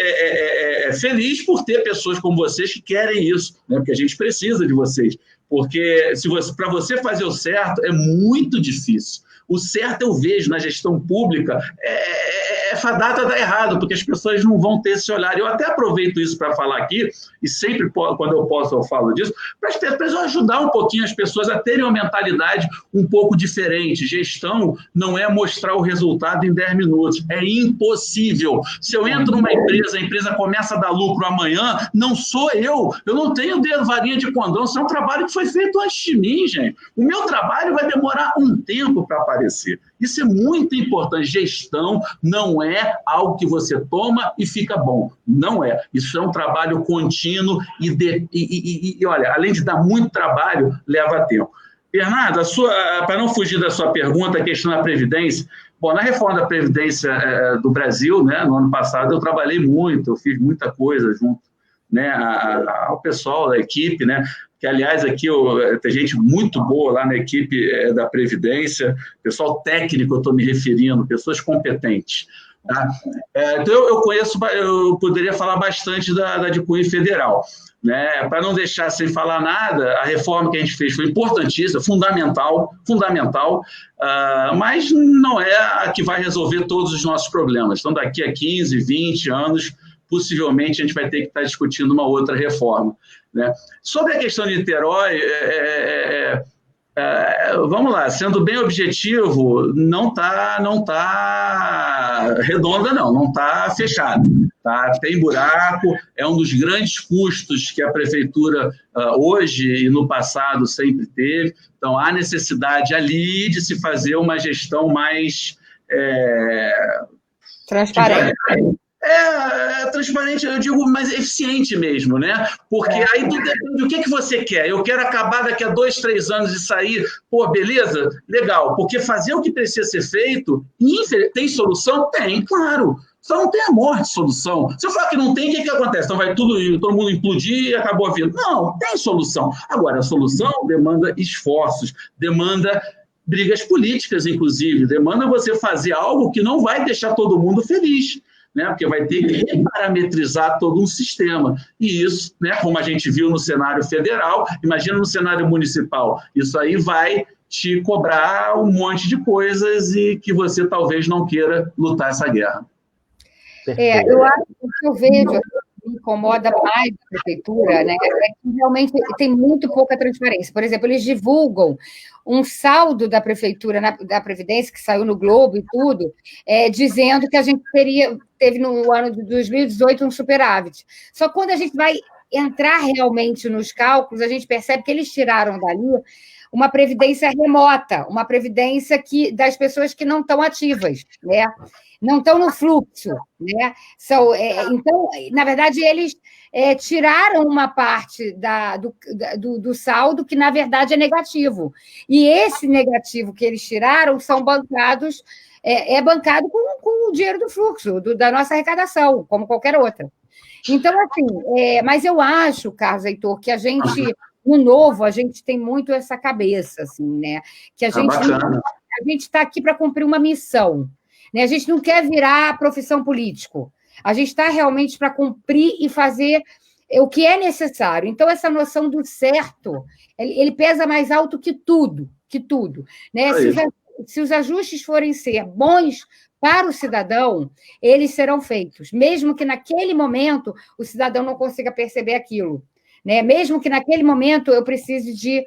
feliz por ter pessoas como vocês que querem isso, né? Porque a gente precisa de vocês. Porque para você fazer o certo é muito difícil. O certo eu vejo na gestão pública fadada dá errado, porque as pessoas não vão ter esse olhar. Eu até aproveito isso para falar aqui, e sempre quando eu posso eu falo disso, para as pessoas ajudar um pouquinho as pessoas a terem uma mentalidade um pouco diferente. Gestão não é mostrar o resultado em 10 minutos, é impossível. Se eu entro numa empresa, a empresa começa a dar lucro amanhã, não sou eu não tenho varinha de condão, isso é um trabalho que foi feito antes de mim, gente. O meu trabalho vai demorar um tempo para aparecer. Isso é muito importante. Gestão não é algo que você toma e fica bom. Não é. Isso é um trabalho contínuo e olha, além de dar muito trabalho, leva tempo. Bernardo, para não fugir da sua pergunta, a questão da Previdência. Bom, na reforma da Previdência do Brasil, né, no ano passado, eu trabalhei muito, eu fiz muita coisa junto né, ao pessoal da equipe, né, que, aliás, aqui tem gente muito boa lá na equipe da Previdência, pessoal técnico, eu estou me referindo, pessoas competentes. Tá? Então, eu poderia falar bastante da de cunho federal. Né? Para não deixar sem falar nada, a reforma que a gente fez foi importantíssima, fundamental, mas não é a que vai resolver todos os nossos problemas. Então, daqui a 15, 20 anos, possivelmente a gente vai ter que estar discutindo uma outra reforma. Né? Sobre a questão de Niterói, vamos lá, sendo bem objetivo, não está redonda, não está fechada. Tá? Tem buraco, é um dos grandes custos que a prefeitura hoje e no passado sempre teve. Então, há necessidade ali de se fazer uma gestão mais transparente. Transparente, eu digo, mais eficiente mesmo, né? Porque aí tudo depende do que você quer. Eu quero acabar daqui a 2, 3 anos e sair, pô, beleza? Legal, porque fazer o que precisa ser feito, tem solução? Tem, claro. Só não tem amor de solução. Se eu falar que não tem, o que acontece? Então vai todo mundo implodir e acabou a vida. Não, tem solução. Agora, a solução demanda esforços, demanda brigas políticas, inclusive, demanda você fazer algo que não vai deixar todo mundo feliz. Né, porque vai ter que reparametrizar todo um sistema. E isso, né, como a gente viu no cenário federal, imagina no cenário municipal, isso aí vai te cobrar um monte de coisas e que você talvez não queira lutar essa guerra. Eu acho que o que eu vejo que me incomoda mais da prefeitura, né, é que realmente tem muito pouca transparência. Por exemplo, eles divulgam um saldo da prefeitura, da Previdência, que saiu no Globo e tudo, dizendo que a gente teve no ano de 2018 um superávit. Só que quando a gente vai entrar realmente nos cálculos, a gente percebe que eles tiraram dali uma previdência remota, uma previdência das pessoas que não estão ativas, né? Não estão no fluxo, né? Então, na verdade, eles tiraram uma parte do saldo que, na verdade, é negativo. E esse negativo que eles tiraram são bancados, bancado com o dinheiro do fluxo, da nossa arrecadação, como qualquer outra. Então, assim, mas eu acho, Carlos Heitor, que a gente, no novo, a gente tem muito essa cabeça, assim, né? Que a gente está aqui para cumprir uma missão. Né? A gente não quer virar profissão político. A gente está realmente para cumprir e fazer o que é necessário. Então, essa noção do certo, ele pesa mais alto que tudo. Né? Se os ajustes forem ser bons para o cidadão, eles serão feitos, mesmo que naquele momento o cidadão não consiga perceber aquilo. Né? Mesmo que naquele momento eu precise de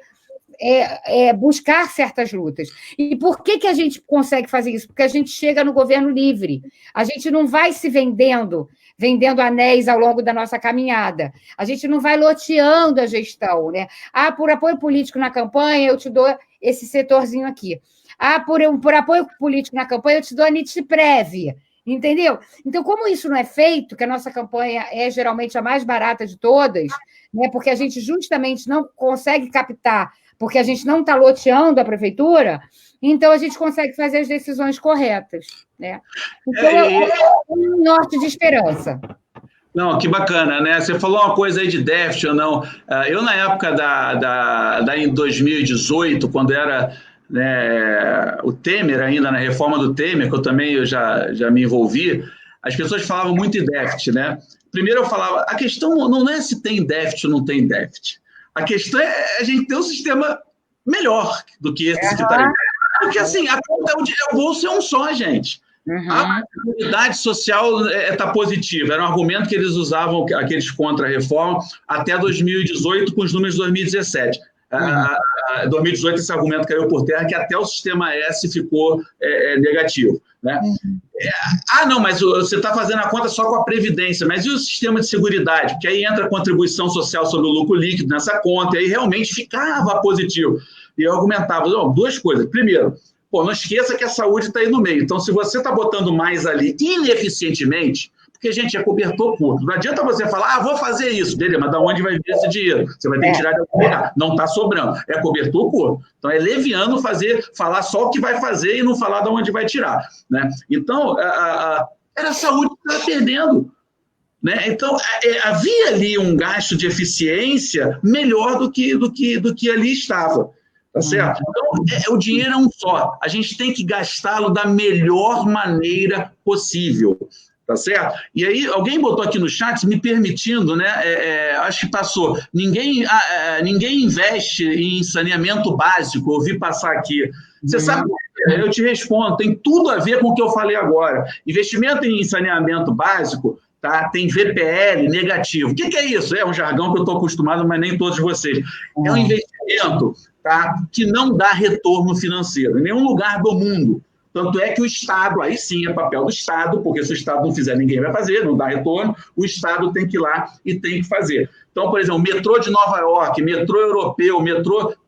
buscar certas lutas. E por que a gente consegue fazer isso? Porque a gente chega no governo livre. A gente não vai se vendendo anéis ao longo da nossa caminhada. A gente não vai loteando a gestão. Né? Por apoio político na campanha, eu te dou esse setorzinho aqui. Por apoio político na campanha, eu te dou a Nitprev. Entendeu? Então, como isso não é feito, que a nossa campanha é geralmente a mais barata de todas, né, porque a gente justamente não consegue captar, porque a gente não está loteando a prefeitura, então a gente consegue fazer as decisões corretas. Né? Então, é um norte de esperança. Não, que bacana, né? Você falou uma coisa aí de déficit ou não. Eu, na época em 2018, quando era... Né, o Temer, ainda na reforma do Temer, que eu já me envolvi, as pessoas falavam muito em déficit, né? Primeiro eu falava, a questão não é se tem déficit ou não tem déficit. A questão é a gente ter um sistema melhor do que esse que está aí. Porque, assim, o bolso é um só, gente. A unidade social está positiva. Era um argumento que eles usavam, aqueles contra a reforma, até 2018, com os números de 2017. 2018 esse argumento caiu por terra, que até o sistema S ficou negativo. Né? Não, mas você está fazendo a conta só com a Previdência, mas e o sistema de seguridade? Porque aí entra a contribuição social sobre o lucro líquido nessa conta, e aí realmente ficava positivo. E eu argumentava, duas coisas. Primeiro, não esqueça que a saúde está aí no meio. Então, se você está botando mais ali ineficientemente, porque, gente, é cobertor curto. Não adianta você falar, vou fazer isso. Beleza, mas de onde vai vir esse dinheiro? Você vai ter que tirar de algum lugar. Não está sobrando. É cobertor curto. Então, é leviano falar só o que vai fazer e não falar de onde vai tirar. Né? Então, era a saúde que estava perdendo. né? Então, havia ali um gasto de eficiência melhor do que ali estava. Tá certo? Então, o dinheiro é um só. A gente tem que gastá-lo da melhor maneira possível. Tá certo? E aí, alguém botou aqui no chat, me permitindo, né? Acho que passou. Ninguém investe em saneamento básico, ouvi passar aqui. Você sabe, eu te respondo, tem tudo a ver com o que eu falei agora. Investimento em saneamento básico, tá? Tem VPL negativo. O que é isso? É um jargão que eu estou acostumado, mas nem todos vocês. É um investimento, tá, que não dá retorno financeiro em nenhum lugar do mundo. Tanto é que o Estado, aí sim é papel do Estado, porque se o Estado não fizer, ninguém vai fazer, não dá retorno, o Estado tem que ir lá e tem que fazer. Então, por exemplo, o metrô de Nova York, metrô europeu,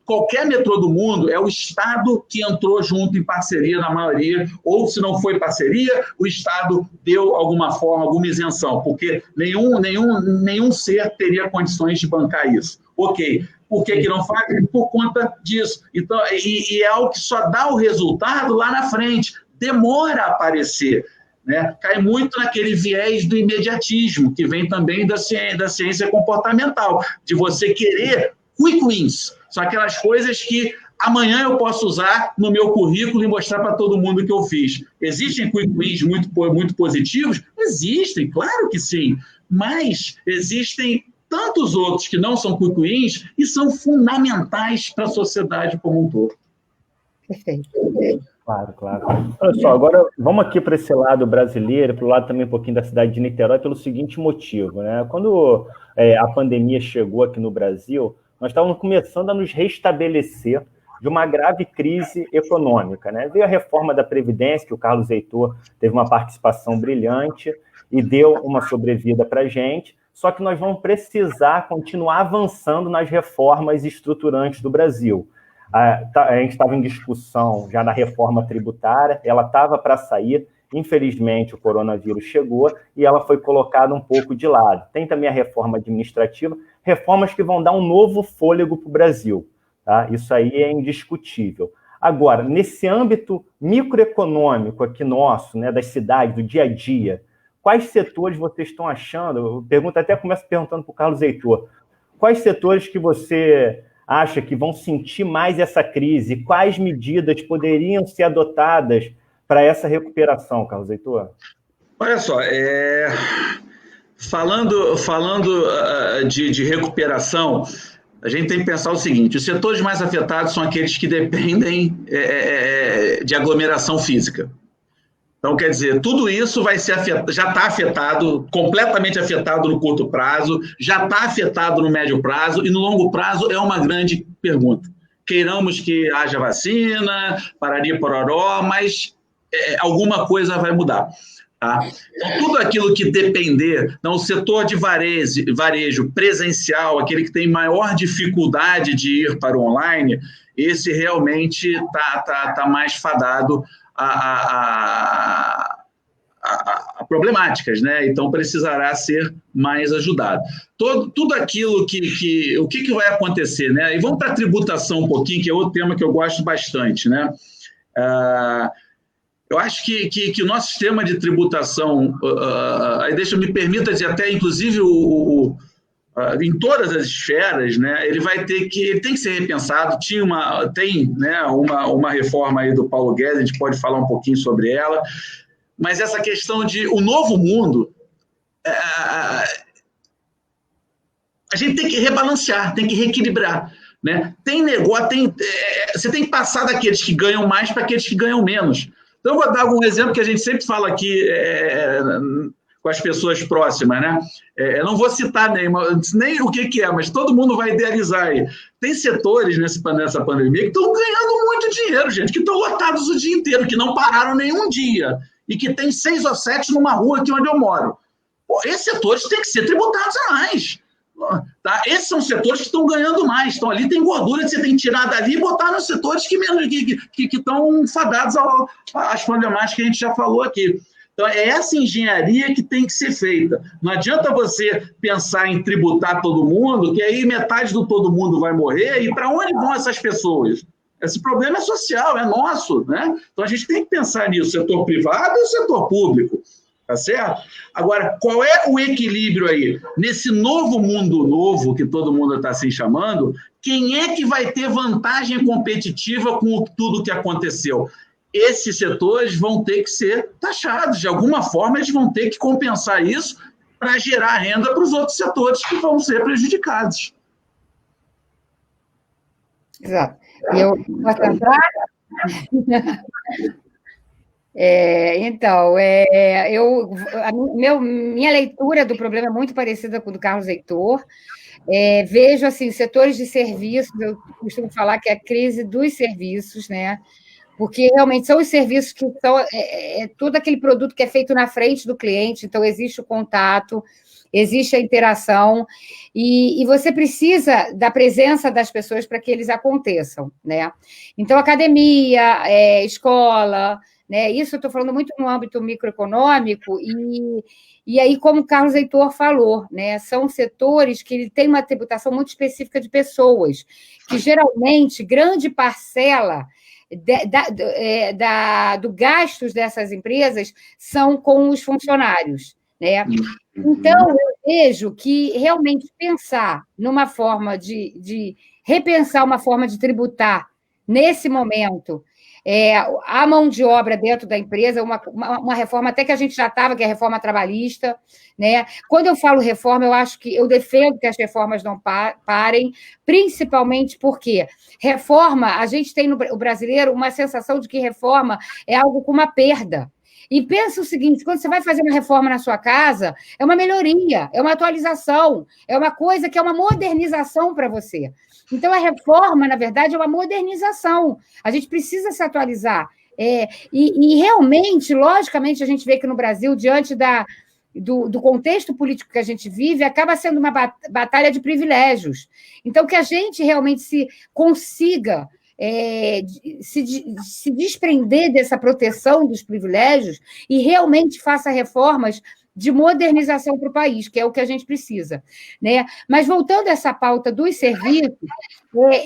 qualquer metrô do mundo, é o Estado que entrou junto em parceria na maioria, ou se não foi parceria, o Estado deu alguma forma, alguma isenção, porque nenhum ser teria condições de bancar isso. Ok. Por que não faz? Por conta disso. Então, e é algo que só dá o resultado lá na frente. Demora a aparecer. Né? Cai muito naquele viés do imediatismo, que vem também da ciência comportamental, de você querer quick wins. São aquelas coisas que amanhã eu posso usar no meu currículo e mostrar para todo mundo que eu fiz. Existem quick wins muito positivos? Existem, claro que sim. Mas existem tantos outros que não são quick wins e são fundamentais para a sociedade como um todo. Perfeito. Claro. Olha só, agora vamos aqui para esse lado brasileiro, para o lado também um pouquinho da cidade de Niterói, pelo seguinte motivo, né? Quando a pandemia chegou aqui no Brasil, nós estávamos começando a nos restabelecer de uma grave crise econômica, né? Veio a reforma da Previdência, que o Carlos Heitor teve uma participação brilhante e deu uma sobrevida para a gente, só que nós vamos precisar continuar avançando nas reformas estruturantes do Brasil. A gente estava em discussão já da reforma tributária, ela estava para sair, infelizmente o coronavírus chegou e ela foi colocada um pouco de lado. Tem também a reforma administrativa, reformas que vão dar um novo fôlego para o Brasil. Tá? Isso aí é indiscutível. Agora, nesse âmbito microeconômico aqui nosso, né, das cidades, do dia a dia, quais setores vocês estão achando? Eu pergunto, até começo perguntando para o Carlos Heitor. Quais setores que você acha que vão sentir mais essa crise? Quais medidas poderiam ser adotadas para essa recuperação, Carlos Heitor? Olha só, falando de recuperação, a gente tem que pensar o seguinte: os setores mais afetados são aqueles que dependem de aglomeração física. Então, quer dizer, tudo isso vai ser já está afetado, completamente afetado no curto prazo, já está afetado no médio prazo, e no longo prazo é uma grande pergunta. Queiramos que haja vacina, pararia pororó, mas alguma coisa vai mudar. Tá? Então, tudo aquilo que depender, o setor de varejo presencial, aquele que tem maior dificuldade de ir para o online, esse realmente está mais fadado a problemáticas, né? Então precisará ser mais ajudado. Tudo aquilo o que vai acontecer, né? E vamos para a tributação um pouquinho, que é outro tema que eu gosto bastante, né? Eu acho que o nosso sistema de tributação, aí me permita dizer até, inclusive, em todas as esferas, né, ele tem que ser repensado. Tem uma reforma aí do Paulo Guedes, a gente pode falar um pouquinho sobre ela, mas essa questão de o novo mundo, a gente tem que rebalancear, tem que reequilibrar. Né? Você tem que passar daqueles que ganham mais para aqueles que ganham menos. Então, eu vou dar um exemplo que a gente sempre fala aqui com as pessoas próximas, né? Eu não vou citar nem o que é, mas todo mundo vai idealizar aí. Tem setores nessa pandemia que estão ganhando muito dinheiro, gente, que estão lotados o dia inteiro, que não pararam nenhum dia, e que tem 6 ou 7 numa rua aqui onde eu moro. Pô, esses setores têm que ser tributados a mais. Tá? Esses são setores que estão ganhando mais. Então, ali tem gordura que você tem que tirar dali e botar nos setores que estão fadados às problemáticas que a gente já falou aqui. Então, é essa engenharia que tem que ser feita. Não adianta você pensar em tributar todo mundo, que aí metade do todo mundo vai morrer, e para onde vão essas pessoas? Esse problema é social, é nosso, né? Então, a gente tem que pensar nisso, setor privado e o setor público. Tá certo? Agora, qual é o equilíbrio aí? Nesse novo mundo novo, que todo mundo está assim chamando, quem é que vai ter vantagem competitiva com tudo que aconteceu? Esses setores vão ter que ser taxados. De alguma forma, eles vão ter que compensar isso para gerar renda para os outros setores que vão ser prejudicados. Exato. E eu posso entrar? Minha leitura do problema é muito parecida com a do Carlos Heitor. Vejo assim, setores de serviços, eu costumo falar que é a crise dos serviços, né? Porque realmente são os serviços que são todo aquele produto que é feito na frente do cliente, então existe o contato, existe a interação, e você precisa da presença das pessoas para que eles aconteçam, né? Então, academia, escola, né? Isso eu estou falando muito no âmbito microeconômico, e aí, como o Carlos Heitor falou, né? São setores que têm uma tributação muito específica de pessoas, que geralmente, grande parcela do gastos dessas empresas são com os funcionários, né? Então, eu vejo que realmente pensar numa forma de repensar uma forma de tributar nesse momento a mão de obra dentro da empresa, uma reforma até que a gente já estava, que é a reforma trabalhista, né? Quando eu falo reforma, eu acho que eu defendo que as reformas não parem, principalmente porque reforma, a gente tem no brasileiro uma sensação de que reforma é algo com uma perda. E pensa o seguinte, quando você vai fazer uma reforma na sua casa, é uma melhoria, é uma atualização, é uma coisa que é uma modernização para você. Então, a reforma, na verdade, é uma modernização. A gente precisa se atualizar. E realmente, logicamente, a gente vê que no Brasil, diante do contexto político que a gente vive, acaba sendo uma batalha de privilégios. Então, que a gente realmente se consiga se desprender dessa proteção dos privilégios e realmente faça reformas de modernização para o país, que é o que a gente precisa, né? Mas voltando a essa pauta dos serviços,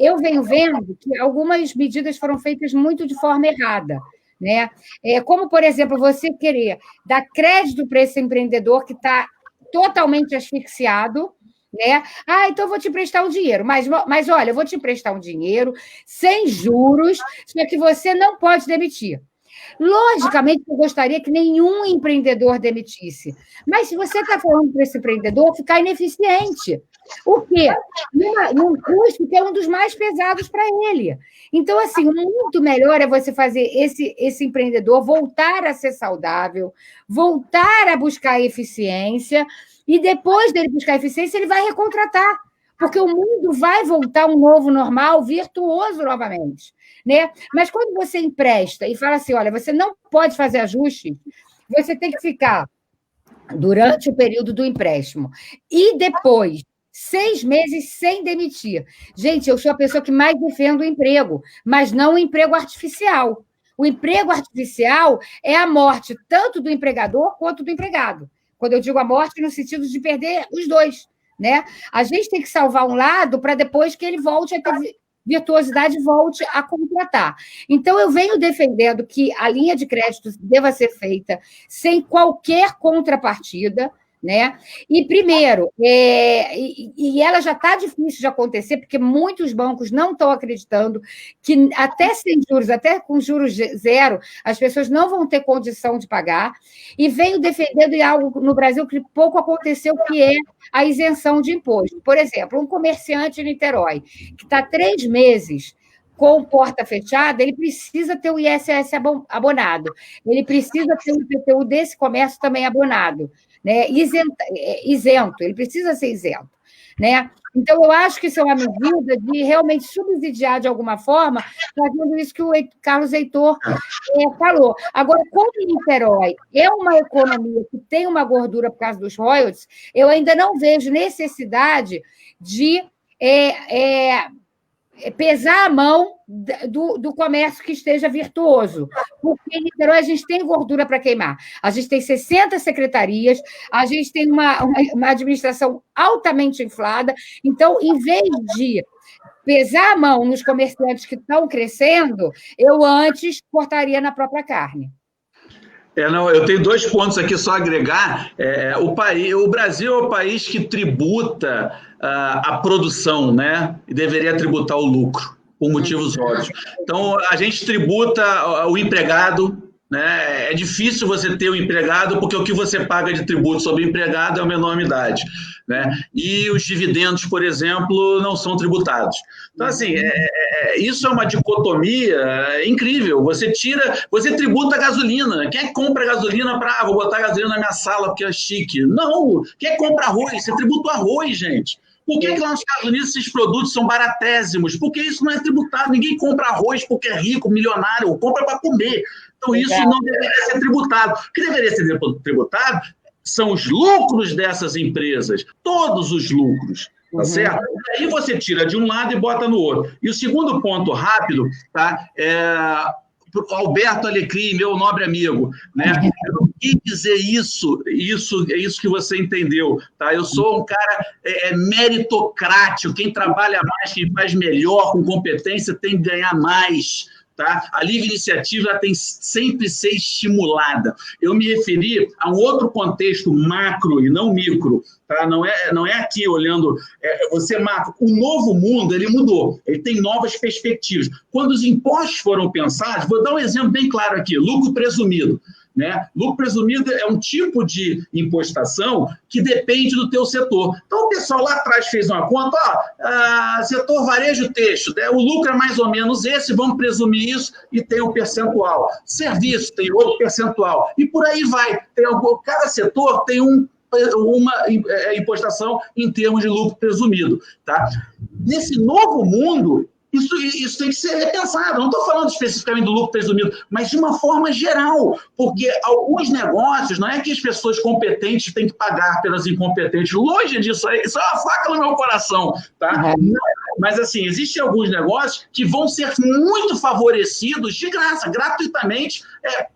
eu venho vendo que algumas medidas foram feitas muito de forma errada, né? Como, por exemplo, você querer dar crédito para esse empreendedor que está totalmente asfixiado, né? Então eu vou te emprestar um dinheiro, mas olha, eu vou te emprestar um dinheiro sem juros, só que você não pode demitir. Logicamente, eu gostaria que nenhum empreendedor demitisse, mas se você está falando para esse empreendedor ficar ineficiente, o quê? Num custo que é um dos mais pesados para ele. Então, assim, muito melhor é você fazer esse empreendedor voltar a ser saudável, voltar a buscar eficiência, e depois dele buscar eficiência, ele vai recontratar, porque o mundo vai voltar a um novo normal, virtuoso novamente, né? Mas quando você empresta e fala assim, olha, você não pode fazer ajuste, você tem que ficar durante o período do empréstimo e depois 6 meses sem demitir. Gente, eu sou a pessoa que mais defende o emprego, mas não o emprego artificial. O emprego artificial é a morte tanto do empregador quanto do empregado. Quando eu digo a morte, no sentido de perder os dois, né? A gente tem que salvar um lado para depois que ele volte a ter virtuosidade, volte a contratar. Então, eu venho defendendo que a linha de crédito deva ser feita sem qualquer contrapartida, né? E, primeiro, e ela já está difícil de acontecer, porque muitos bancos não estão acreditando que até sem juros, até com juros zero, as pessoas não vão ter condição de pagar, e venho defendendo algo no Brasil que pouco aconteceu, que é a isenção de imposto. Por exemplo, um comerciante em Niterói, que está 3 meses com porta fechada, ele precisa ter o ISS abonado, ele precisa ter o IPTU desse comércio também abonado, né? Isento, ele precisa ser isento, né? Então, eu acho que isso é uma medida de realmente subsidiar de alguma forma, fazendo isso que o Carlos Heitor falou. Agora, como Niterói é uma economia que tem uma gordura por causa dos royalties, eu ainda não vejo necessidade de pesar a mão do comércio que esteja virtuoso, porque em Niterói a gente tem gordura para queimar. A gente tem 60 secretarias, a gente tem uma administração altamente inflada, então, em vez de pesar a mão nos comerciantes que estão crescendo, eu antes cortaria na própria carne. Não, eu tenho 2 pontos aqui só a agregar. O Brasil é o país que tributa a produção, né? E deveria tributar o lucro, por motivos óbvios. Então, a gente tributa o empregado, né? É difícil você ter um empregado, porque o que você paga de tributo sobre o empregado é uma enormidade, né? E os dividendos, por exemplo, não são tributados. Então, assim, isso é uma dicotomia incrível. Você tributa a gasolina. Quem é que compra gasolina para, vou botar gasolina na minha sala porque é chique? Não. Quem é que compra arroz? Você tributa o arroz, gente. Por que lá nos Estados Unidos esses produtos são baratésimos? Porque isso não é tributado. Ninguém compra arroz porque é rico, milionário, compra para comer. Então, isso não deveria ser tributado. O que deveria ser tributado são os lucros dessas empresas, todos os lucros, tá certo? E aí você tira de um lado e bota no outro. E o segundo ponto rápido, tá? Alberto Alecrim, meu nobre amigo, né? Eu não quis dizer isso é isso que você entendeu, tá? Eu sou um cara meritocrático, quem trabalha mais, quem faz melhor, com competência, tem que ganhar mais. Tá? A livre iniciativa tem sempre ser estimulada. Eu me referi a um outro contexto macro e não micro. Tá? Não é aqui olhando... você macro. O novo mundo ele mudou. Ele tem novas perspectivas. Quando os impostos foram pensados, vou dar um exemplo bem claro aqui. Lucro presumido. Né? Lucro presumido é um tipo de impostação que depende do teu setor. Então, o pessoal lá atrás fez uma conta, setor varejo têxtil, né? O lucro é mais ou menos esse, vamos presumir isso, e tem um percentual. Serviço tem outro percentual. E por aí vai. Cada setor tem uma impostação em termos de lucro presumido. Tá? Nesse novo mundo, isso tem que ser repensado. Não estou falando especificamente do lucro presumido, mas de uma forma geral, porque alguns negócios, não é que as pessoas competentes têm que pagar pelas incompetentes, longe disso, isso é uma faca no meu coração, tá? Mas, assim, existem alguns negócios que vão ser muito favorecidos de graça, gratuitamente,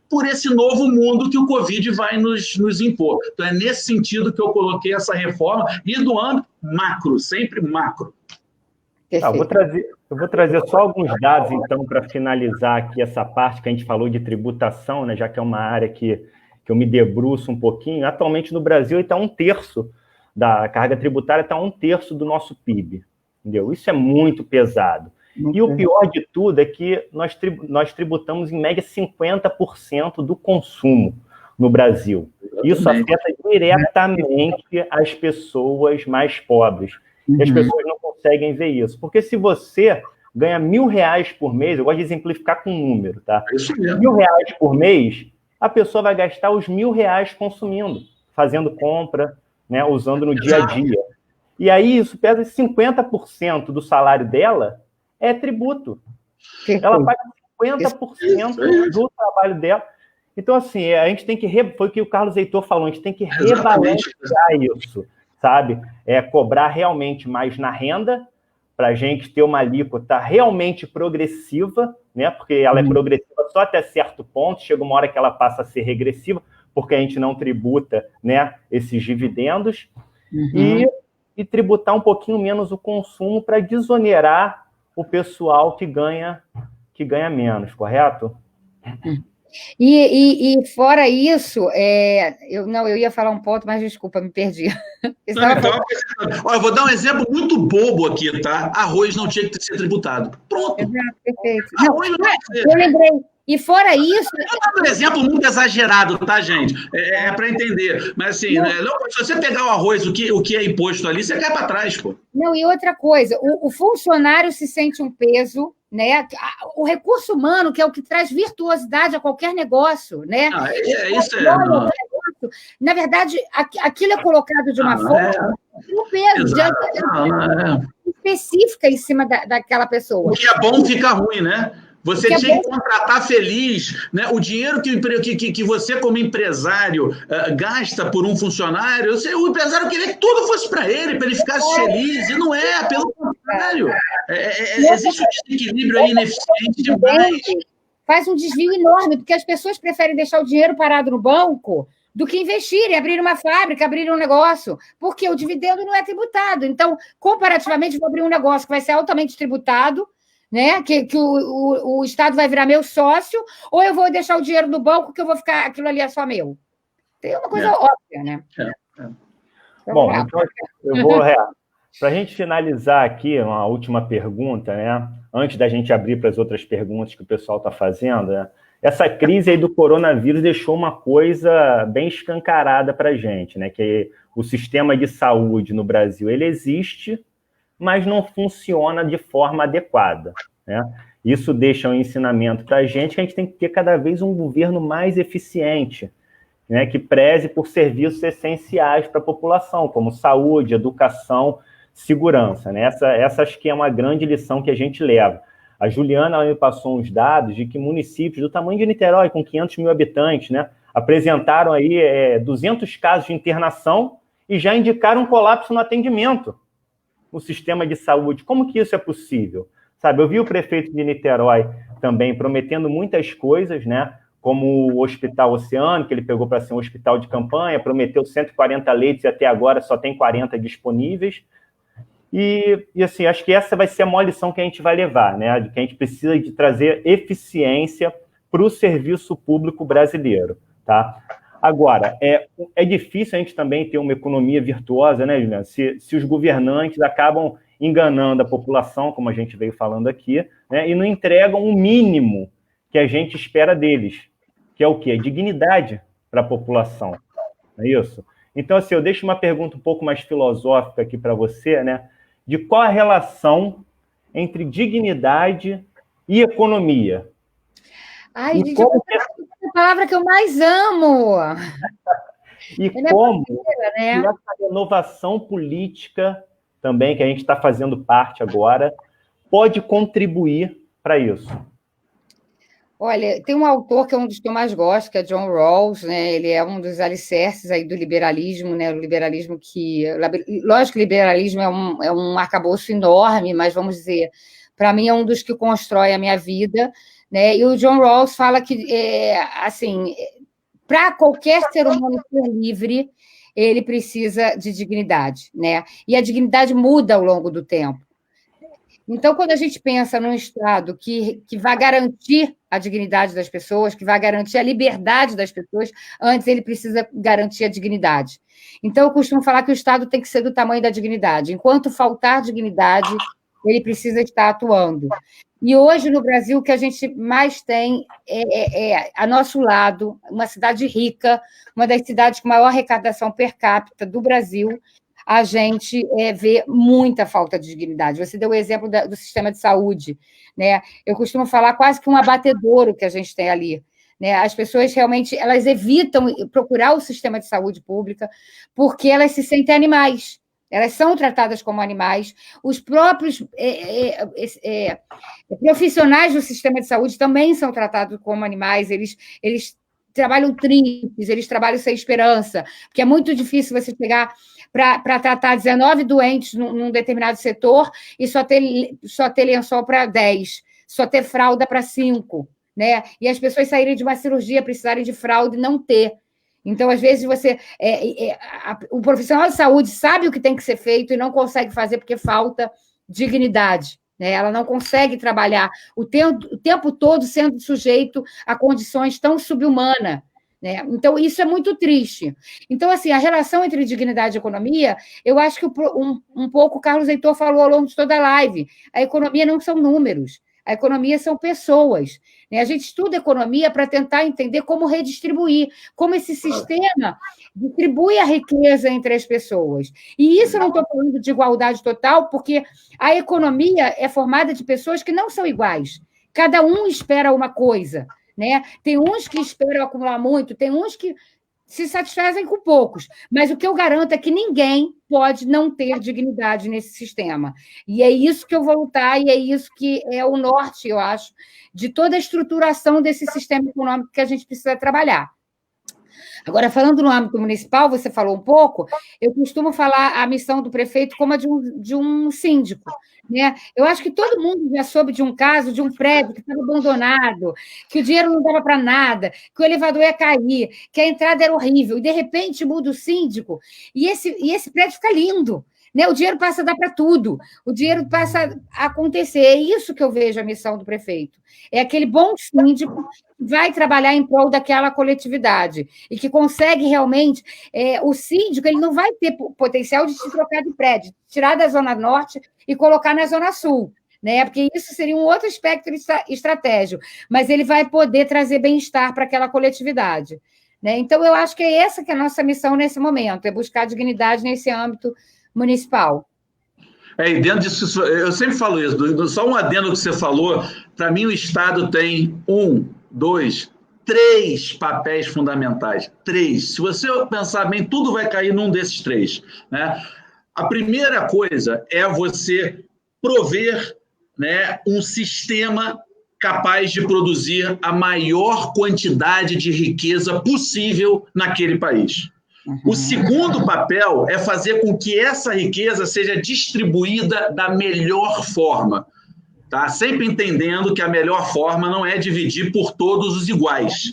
por esse novo mundo que o Covid vai nos impor. Então, é nesse sentido que eu coloquei essa reforma, e do âmbito macro, sempre macro. Eu vou trazer só alguns dados, então, para finalizar aqui essa parte que a gente falou de tributação, né, já que é uma área que eu me debruço um pouquinho. Atualmente, no Brasil, está 1/3 da carga tributária, está 1/3 do nosso PIB. Entendeu? Isso é muito pesado. E o pior de tudo é que nós tributamos, em média, 50% do consumo no Brasil. Isso afeta diretamente as pessoas mais pobres. E as pessoas não conseguem ver isso. Porque se você ganha R$1.000 por mês, eu gosto de exemplificar com um número, tá? R$1.000 por mês, a pessoa vai gastar os R$1.000 consumindo, fazendo compra, né, usando no dia a dia. E aí isso pesa 50% do salário dela é tributo. Ela paga 50% do trabalho dela. Então, assim, a gente tem que... Foi o que o Carlos Heitor falou, a gente tem que rebalancear isso, sabe? Cobrar realmente mais na renda, para a gente ter uma alíquota realmente progressiva, né? Porque ela é progressiva só até certo ponto, chega uma hora que ela passa a ser regressiva, porque a gente não tributa, né, esses dividendos, e tributar um pouquinho menos o consumo para desonerar o pessoal que ganha menos, correto? E fora isso, eu ia falar um ponto, mas desculpa, me perdi. Eu vou dar um exemplo muito bobo aqui, tá? Arroz não tinha que ser tributado. Pronto. Exato, perfeito. Eu lembrei. E fora isso... Um exemplo muito exagerado, tá, gente? Para entender. Mas, assim, né, se você pegar o arroz, o que é imposto ali, você cai para trás, pô. Não, e outra coisa, o funcionário se sente um peso, né? O recurso humano, que é o que traz virtuosidade a qualquer negócio, né? Na verdade, aquilo é colocado de uma forma um peso específica em cima daquela pessoa. O que é bom fica ruim, né? Você tinha que contratar feliz, né? O dinheiro que você, como empresário, gasta por um funcionário, o empresário queria que tudo fosse para ele ficasse feliz, e não é, pelo contrário. Existe um desequilíbrio aí ineficiente demais. Faz um desvio enorme, porque as pessoas preferem deixar o dinheiro parado no banco do que investirem, abrir uma fábrica, abrir um negócio, porque o dividendo não é tributado. Então, comparativamente, vou abrir um negócio que vai ser altamente tributado, né? Que o Estado vai virar meu sócio, ou eu vou deixar o dinheiro no banco que eu vou ficar, aquilo ali é só meu. Tem uma coisa óbvia, né? Bom, então eu vou... Para a gente finalizar aqui, uma última pergunta, né? Antes da gente abrir para as outras perguntas que o pessoal está fazendo, né? Essa crise aí do coronavírus deixou uma coisa bem escancarada para a gente, né? Que o sistema de saúde no Brasil, ele existe, mas não funciona de forma adequada, né? Isso deixa um ensinamento para a gente que a gente tem que ter cada vez um governo mais eficiente, né? Que preze por serviços essenciais para a população, como saúde, educação, segurança, né? Essa acho que é uma grande lição que a gente leva. A Juliana me passou uns dados de que municípios do tamanho de Niterói, com 500 mil habitantes, né, apresentaram aí 200 casos de internação e já indicaram um colapso no atendimento no sistema de saúde. Como que isso é possível? Sabe, eu vi o prefeito de Niterói também prometendo muitas coisas, né, como o Hospital Oceano, que ele pegou para ser um hospital de campanha, prometeu 140 leitos e até agora só tem 40 disponíveis. E assim, acho que essa vai ser a maior lição que a gente vai levar, né? De que a gente precisa de trazer eficiência para o serviço público brasileiro, tá? Agora, é difícil a gente também ter uma economia virtuosa, né, Juliana? Se os governantes acabam enganando a população, como a gente veio falando aqui, né, e não entregam o mínimo que a gente espera deles, que é o quê? Dignidade para a população, não é isso? Então, assim, eu deixo uma pergunta um pouco mais filosófica aqui para você, né? De qual a relação entre dignidade e economia? Ai, gente, é a palavra que eu mais amo. E como essa renovação política também, que a gente está fazendo parte agora, pode contribuir para isso? Olha, tem um autor que é um dos que eu mais gosto, que é John Rawls, né? Ele é um dos alicerces aí do liberalismo, né? O liberalismo que... Lógico que o liberalismo é um arcabouço enorme, mas vamos dizer, para mim é um dos que constrói a minha vida, né? E o John Rawls fala que, assim, para qualquer ser humano ser livre, ele precisa de dignidade, né? E a dignidade muda ao longo do tempo. Então, quando a gente pensa num Estado que vai garantir a dignidade das pessoas, que vai garantir a liberdade das pessoas, antes ele precisa garantir a dignidade. Então, eu costumo falar que o Estado tem que ser do tamanho da dignidade. Enquanto faltar dignidade, ele precisa estar atuando. E hoje, no Brasil, o que a gente mais tem a nosso lado, uma cidade rica, uma das cidades com maior arrecadação per capita do Brasil, a gente vê muita falta de dignidade. Você deu o exemplo do sistema de saúde, né? Eu costumo falar quase que um abatedouro que a gente tem ali, né? As pessoas realmente elas evitam procurar o sistema de saúde pública porque elas se sentem animais. Elas são tratadas como animais. Os próprios profissionais do sistema de saúde também são tratados como animais. Eles trabalham tristes, eles trabalham sem esperança, porque é muito difícil você chegar para tratar 19 doentes num determinado setor e só ter lençol para 10, só ter fralda para 5, né? E as pessoas saírem de uma cirurgia, precisarem de fralda e não ter. Então, às vezes, o profissional de saúde sabe o que tem que ser feito e não consegue fazer porque falta dignidade. Né? Ela não consegue trabalhar o tempo todo sendo sujeito a condições tão subhumanas. Né? Então, isso é muito triste. Então, assim, a relação entre dignidade e economia, eu acho que um pouco o Carlos Heitor falou ao longo de toda a live. A economia não são números, a economia são pessoas. Né? A gente estuda economia para tentar entender como redistribuir, como esse sistema distribui a riqueza entre as pessoas. E isso eu não estou falando de igualdade total, porque a economia é formada de pessoas que não são iguais. Cada um espera uma coisa. Né? Tem uns que esperam acumular muito, tem uns que se satisfazem com poucos, mas o que eu garanto é que ninguém pode não ter dignidade nesse sistema. E é isso que eu vou lutar, e é isso que é o norte, eu acho, de toda a estruturação desse sistema econômico que a gente precisa trabalhar. Agora, falando no âmbito municipal, você falou um pouco, eu costumo falar a missão do prefeito como a de um síndico. Né? Eu acho que todo mundo já soube de um caso de um prédio que estava abandonado, que o dinheiro não dava para nada, que o elevador ia cair, que a entrada era horrível, e de repente muda o síndico, e esse prédio fica lindo. Né? O dinheiro passa a dar para tudo, o dinheiro passa a acontecer. É isso que eu vejo a missão do prefeito. É aquele bom síndico que vai trabalhar em prol daquela coletividade e que consegue realmente... o síndico ele não vai ter potencial de te trocar de prédio, tirar da Zona Norte e colocar na Zona Sul, né? Porque isso seria um outro espectro estratégico, mas ele vai poder trazer bem-estar para aquela coletividade. Né? Então, eu acho que é essa que é a nossa missão nesse momento, é buscar dignidade nesse âmbito municipal. E dentro disso, eu sempre falo isso, só um adendo que você falou, para mim o Estado tem 1, 2, 3 papéis fundamentais. 3. Se você pensar bem, tudo vai cair num desses 3. Né? A primeira coisa é você prover, né, um sistema capaz de produzir a maior quantidade de riqueza possível naquele país. O segundo papel é fazer com que essa riqueza seja distribuída da melhor forma. Tá? Sempre entendendo que a melhor forma não é dividir por todos os iguais,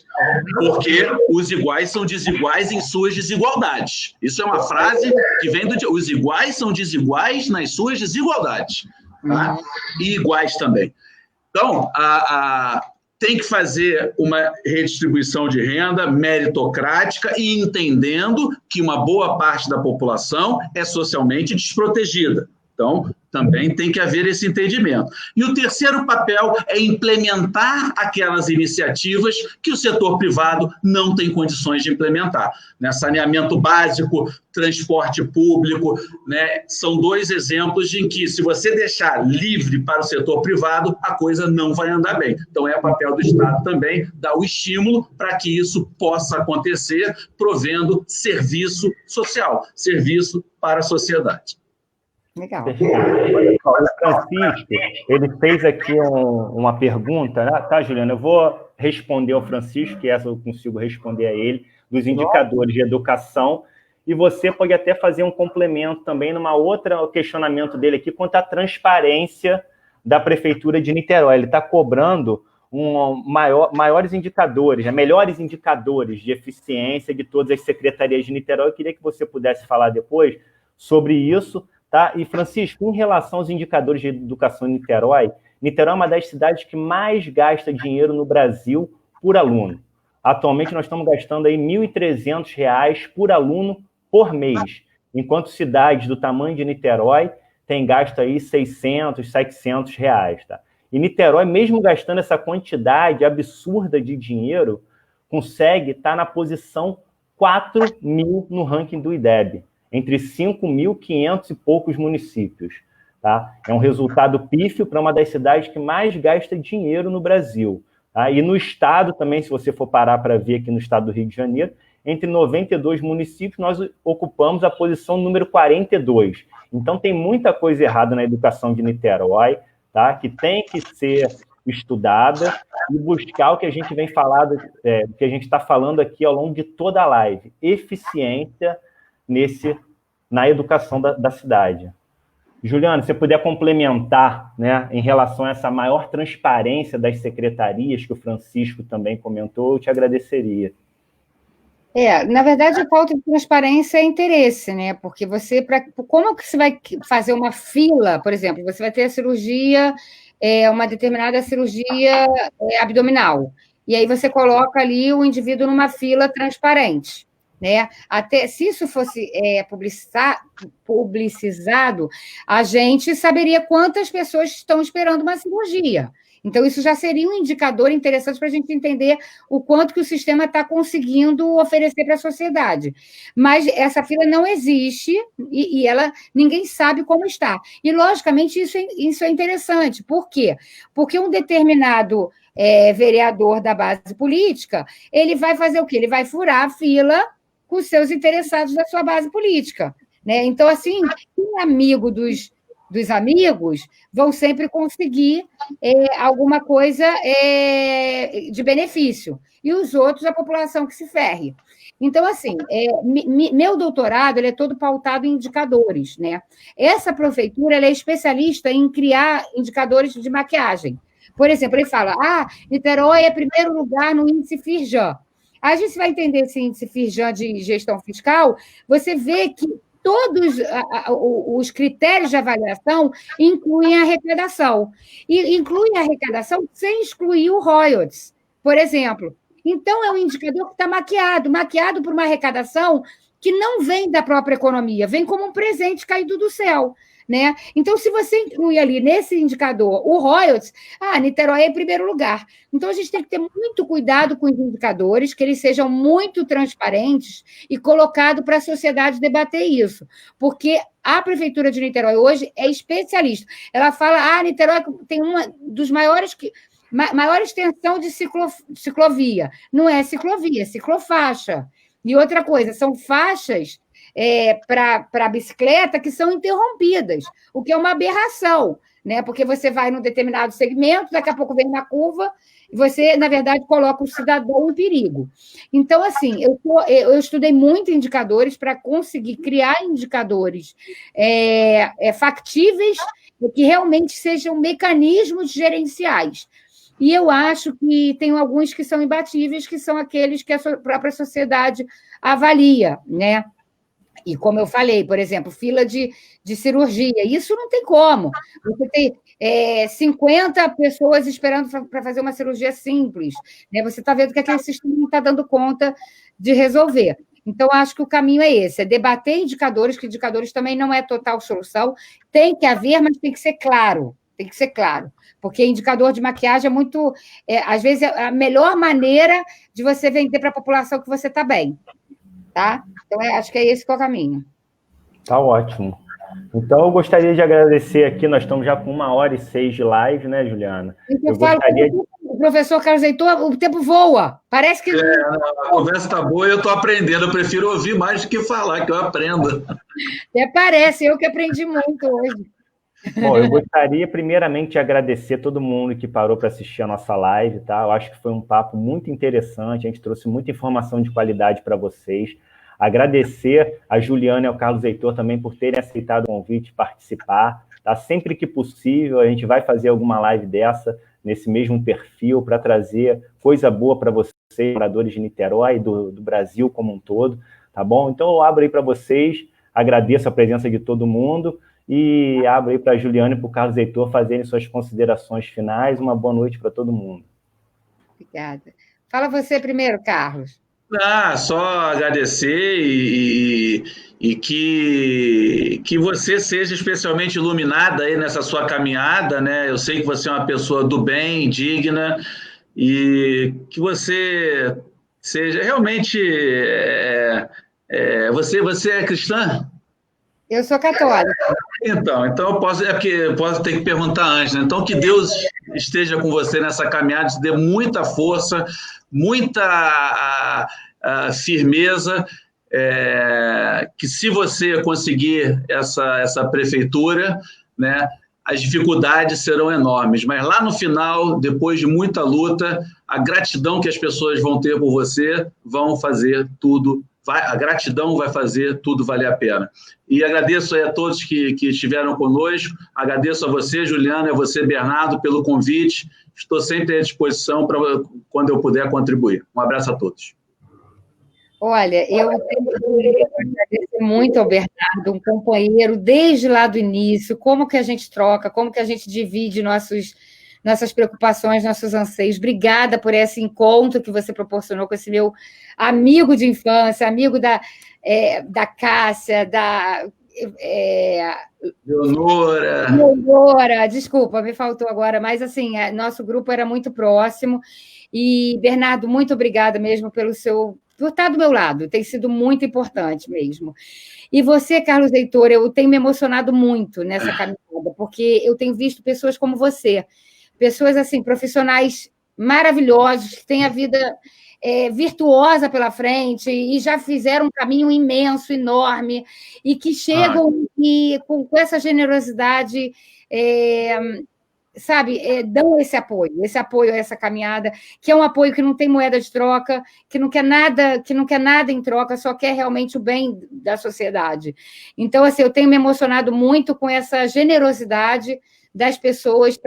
porque os iguais são desiguais em suas desigualdades. Isso é uma frase que vem do... Os iguais são desiguais nas suas desigualdades. Tá? E iguais também. Então, tem que fazer uma redistribuição de renda meritocrática e entendendo que uma boa parte da população é socialmente desprotegida. Então, também tem que haver esse entendimento. E o terceiro papel é implementar aquelas iniciativas que o setor privado não tem condições de implementar. Né? Saneamento básico, transporte público, né? São 2 exemplos em que, se você deixar livre para o setor privado, a coisa não vai andar bem. Então, é papel do Estado também dar o estímulo para que isso possa acontecer, provendo serviço social, serviço para a sociedade. Legal. O Francisco, ele fez aqui uma pergunta, né? Tá, Juliana? Eu vou responder ao Francisco, que essa eu consigo responder a ele, dos indicadores de educação, e você pode até fazer um complemento também numa outra questionamento dele aqui quanto à transparência da Prefeitura de Niterói. Ele está cobrando maiores indicadores, né? Melhores indicadores de eficiência de todas as secretarias de Niterói. Eu queria que você pudesse falar depois sobre isso. Tá? E, Francisco, em relação aos indicadores de educação em Niterói, Niterói é uma das cidades que mais gasta dinheiro no Brasil por aluno. Atualmente, nós estamos gastando aí R$ 1.300 por aluno por mês, enquanto cidades do tamanho de Niterói têm gasto aí R$ 600, R$ 700. Tá? E Niterói, mesmo gastando essa quantidade absurda de dinheiro, consegue estar na posição 4.000 no ranking do IDEB, entre 5.500 e poucos municípios. Tá? É um resultado pífio para uma das cidades que mais gasta dinheiro no Brasil. Tá? E no estado também, se você for parar para ver aqui no estado do Rio de Janeiro, entre 92 municípios, nós ocupamos a posição número 42. Então, tem muita coisa errada na educação de Niterói, tá? Que tem que ser estudada e buscar o que a gente vem falando, o que a gente está falando aqui ao longo de toda a live, eficiência na educação da cidade. Juliana, se você puder complementar, né, em relação a essa maior transparência das secretarias, que o Francisco também comentou, eu te agradeceria. Na verdade, a falta de transparência é interesse, né? Porque como que você vai fazer uma fila, por exemplo, você vai ter a cirurgia, uma determinada cirurgia abdominal, e aí você coloca ali o indivíduo numa fila transparente. Né? Até se isso fosse publicizado, a gente saberia quantas pessoas estão esperando uma cirurgia. Então, isso já seria um indicador interessante para a gente entender o quanto que o sistema está conseguindo oferecer para a sociedade. Mas essa fila não existe e ninguém sabe como está. E, logicamente, isso é interessante. Por quê? Porque um determinado vereador da base política, ele vai fazer o quê? Ele vai furar a fila com os seus interessados da sua base política. Né? Então, assim, quem é amigo dos amigos vão sempre conseguir alguma coisa de benefício. E os outros, a população que se ferre. Então, assim, meu doutorado ele é todo pautado em indicadores. Né? Essa prefeitura ela é especialista em criar indicadores de maquiagem. Por exemplo, ele fala, Niterói é primeiro lugar no índice Firjan. A gente vai entender esse índice Firjan de gestão fiscal, você vê que todos os critérios de avaliação incluem a arrecadação. E incluem a arrecadação sem excluir o royalties, por exemplo. Então, é um indicador que está maquiado por uma arrecadação que não vem da própria economia, vem como um presente caído do céu. Né? Então, se você inclui ali nesse indicador o royalties, Niterói é em primeiro lugar. Então, a gente tem que ter muito cuidado com os indicadores, que eles sejam muito transparentes e colocados para a sociedade debater isso. Porque a Prefeitura de Niterói hoje é especialista. Ela fala, Niterói tem uma dos maior extensão de ciclovia. Não é ciclovia, é ciclofaixa. E outra coisa, são faixas para bicicleta que são interrompidas, o que é uma aberração, né? Porque você vai num determinado segmento, daqui a pouco vem na curva, e você, na verdade, coloca o cidadão em perigo. Então, assim, eu estudei muito indicadores para conseguir criar indicadores factíveis e que realmente sejam mecanismos gerenciais. E eu acho que tem alguns que são imbatíveis, que são aqueles que a própria sociedade avalia, né? E como eu falei, por exemplo, fila de cirurgia, isso não tem como. Você tem 50 pessoas esperando para fazer uma cirurgia simples, né? Você está vendo que aquele sistema não está dando conta de resolver. Então, acho que o caminho é esse, é debater indicadores, que indicadores também não é total solução, tem que haver, mas tem que ser claro, porque indicador de maquiagem é muito, às vezes, é a melhor maneira de você vender para a população que você está bem. Tá? Então, acho que é esse que é o caminho. Tá ótimo. Então, eu gostaria de agradecer aqui, nós estamos já com 1h06 de live, né, Juliana? O professor Carlos Heitor, o tempo voa. Parece que... A conversa está boa e eu estou aprendendo. Eu prefiro ouvir mais do que falar, que eu aprendo. Até parece, eu que aprendi muito hoje. Bom, eu gostaria primeiramente de agradecer todo mundo que parou para assistir a nossa live, tá? Eu acho que foi um papo muito interessante, a gente trouxe muita informação de qualidade para vocês. Agradecer a Juliana e ao Carlos Heitor também por terem aceitado o convite de participar, tá? Sempre que possível, a gente vai fazer alguma live dessa, nesse mesmo perfil, para trazer coisa boa para vocês, moradores de Niterói e do Brasil como um todo, tá bom? Então, eu abro aí para vocês, agradeço a presença de todo mundo, e abro aí para a Juliana e para o Carlos Heitor fazerem suas considerações finais. Uma boa noite para todo mundo. Obrigada. Fala você primeiro, Carlos. Só agradecer e que você seja especialmente iluminada aí nessa sua caminhada, né? Eu sei que você é uma pessoa do bem, digna, e que você seja realmente... Você é cristã? Eu sou católica. Então eu posso ter que perguntar antes, né? Então, que Deus esteja com você nessa caminhada, te dê muita força, muita firmeza, que se você conseguir essa prefeitura, né, as dificuldades serão enormes, mas lá no final, depois de muita luta, a gratidão que as pessoas vão ter por você vão fazer tudo. A gratidão vai fazer tudo valer a pena. E agradeço a todos que estiveram conosco, agradeço a você, Juliana, e a você, Bernardo, pelo convite. Estou sempre à disposição para quando eu puder contribuir. Um abraço a todos. Olha, eu tenho que agradecer muito ao Bernardo, um companheiro desde lá do início, como que a gente troca, como que a gente divide nossas preocupações, nossos anseios. Obrigada por esse encontro que você proporcionou com esse meu amigo de infância, amigo da Cássia, da... Leonora, desculpa, me faltou agora, mas assim, nosso grupo era muito próximo. E, Bernardo, muito obrigada mesmo por estar do meu lado, tem sido muito importante mesmo. E você, Carlos Heitor, eu tenho me emocionado muito nessa caminhada, porque eu tenho visto pessoas como você, pessoas assim, profissionais maravilhosos, que têm a vida virtuosa pela frente e já fizeram um caminho imenso, enorme, e que chegam e com essa generosidade, dão esse apoio a essa caminhada, que é um apoio que não tem moeda de troca, que não quer nada em troca, só quer realmente o bem da sociedade. Então, assim, eu tenho me emocionado muito com essa generosidade das pessoas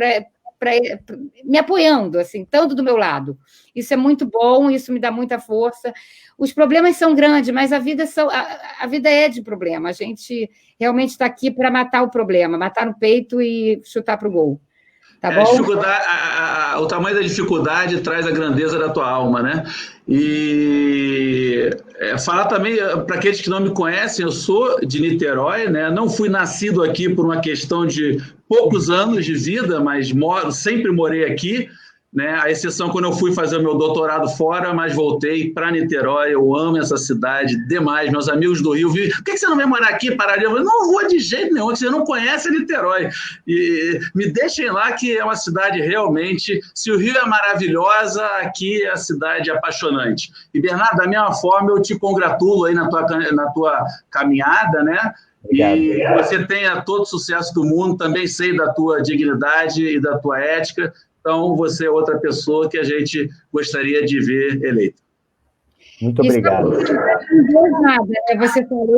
me apoiando, assim, tanto do meu lado. Isso é muito bom, isso me dá muita força. Os problemas são grandes, mas a vida é de problema. A gente realmente está aqui para matar o problema, matar no peito e chutar para o gol. Tá bom? O tamanho da dificuldade traz a grandeza da tua alma, né? E falar também, para aqueles que não me conhecem, eu sou de Niterói, né? Não fui nascido aqui por uma questão de poucos anos de vida, mas sempre morei aqui, né? A exceção quando eu fui fazer o meu doutorado fora, mas voltei para Niterói. Eu amo essa cidade demais. Meus amigos do Rio viram, por que você não vem morar aqui, Paraná? Eu não vou de jeito nenhum, você não conhece Niterói. E me deixem lá, que é uma cidade realmente... Se o Rio é maravilhosa, aqui é a cidade apaixonante. E, Bernardo, da mesma forma, eu te congratulo aí na tua caminhada, né? Obrigado. E você tenha todo o sucesso do mundo. Também sei da tua dignidade e da tua ética. Então, você é outra pessoa que a gente gostaria de ver eleita. Muito obrigado. Sem Deus nada, né?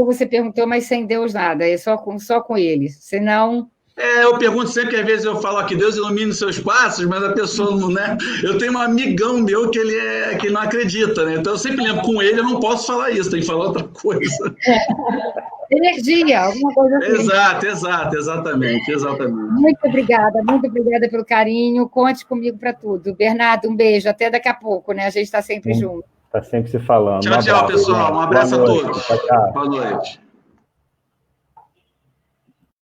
Você perguntou, mas sem Deus nada, é só com ele. Senão... Eu pergunto sempre, que às vezes eu falo que Deus ilumine seus passos, mas a pessoa não, né? Eu tenho um amigão meu que ele não acredita, né? Então eu sempre lembro, com ele eu não posso falar isso, tem que falar outra coisa. Energia, alguma coisa assim. Exatamente. Muito obrigada pelo carinho, conte comigo para tudo. Bernardo, um beijo, até daqui a pouco, né? A gente está sempre junto. Está sempre se falando. Tchau, pessoal, um abraço a todos. Tchau. Boa noite.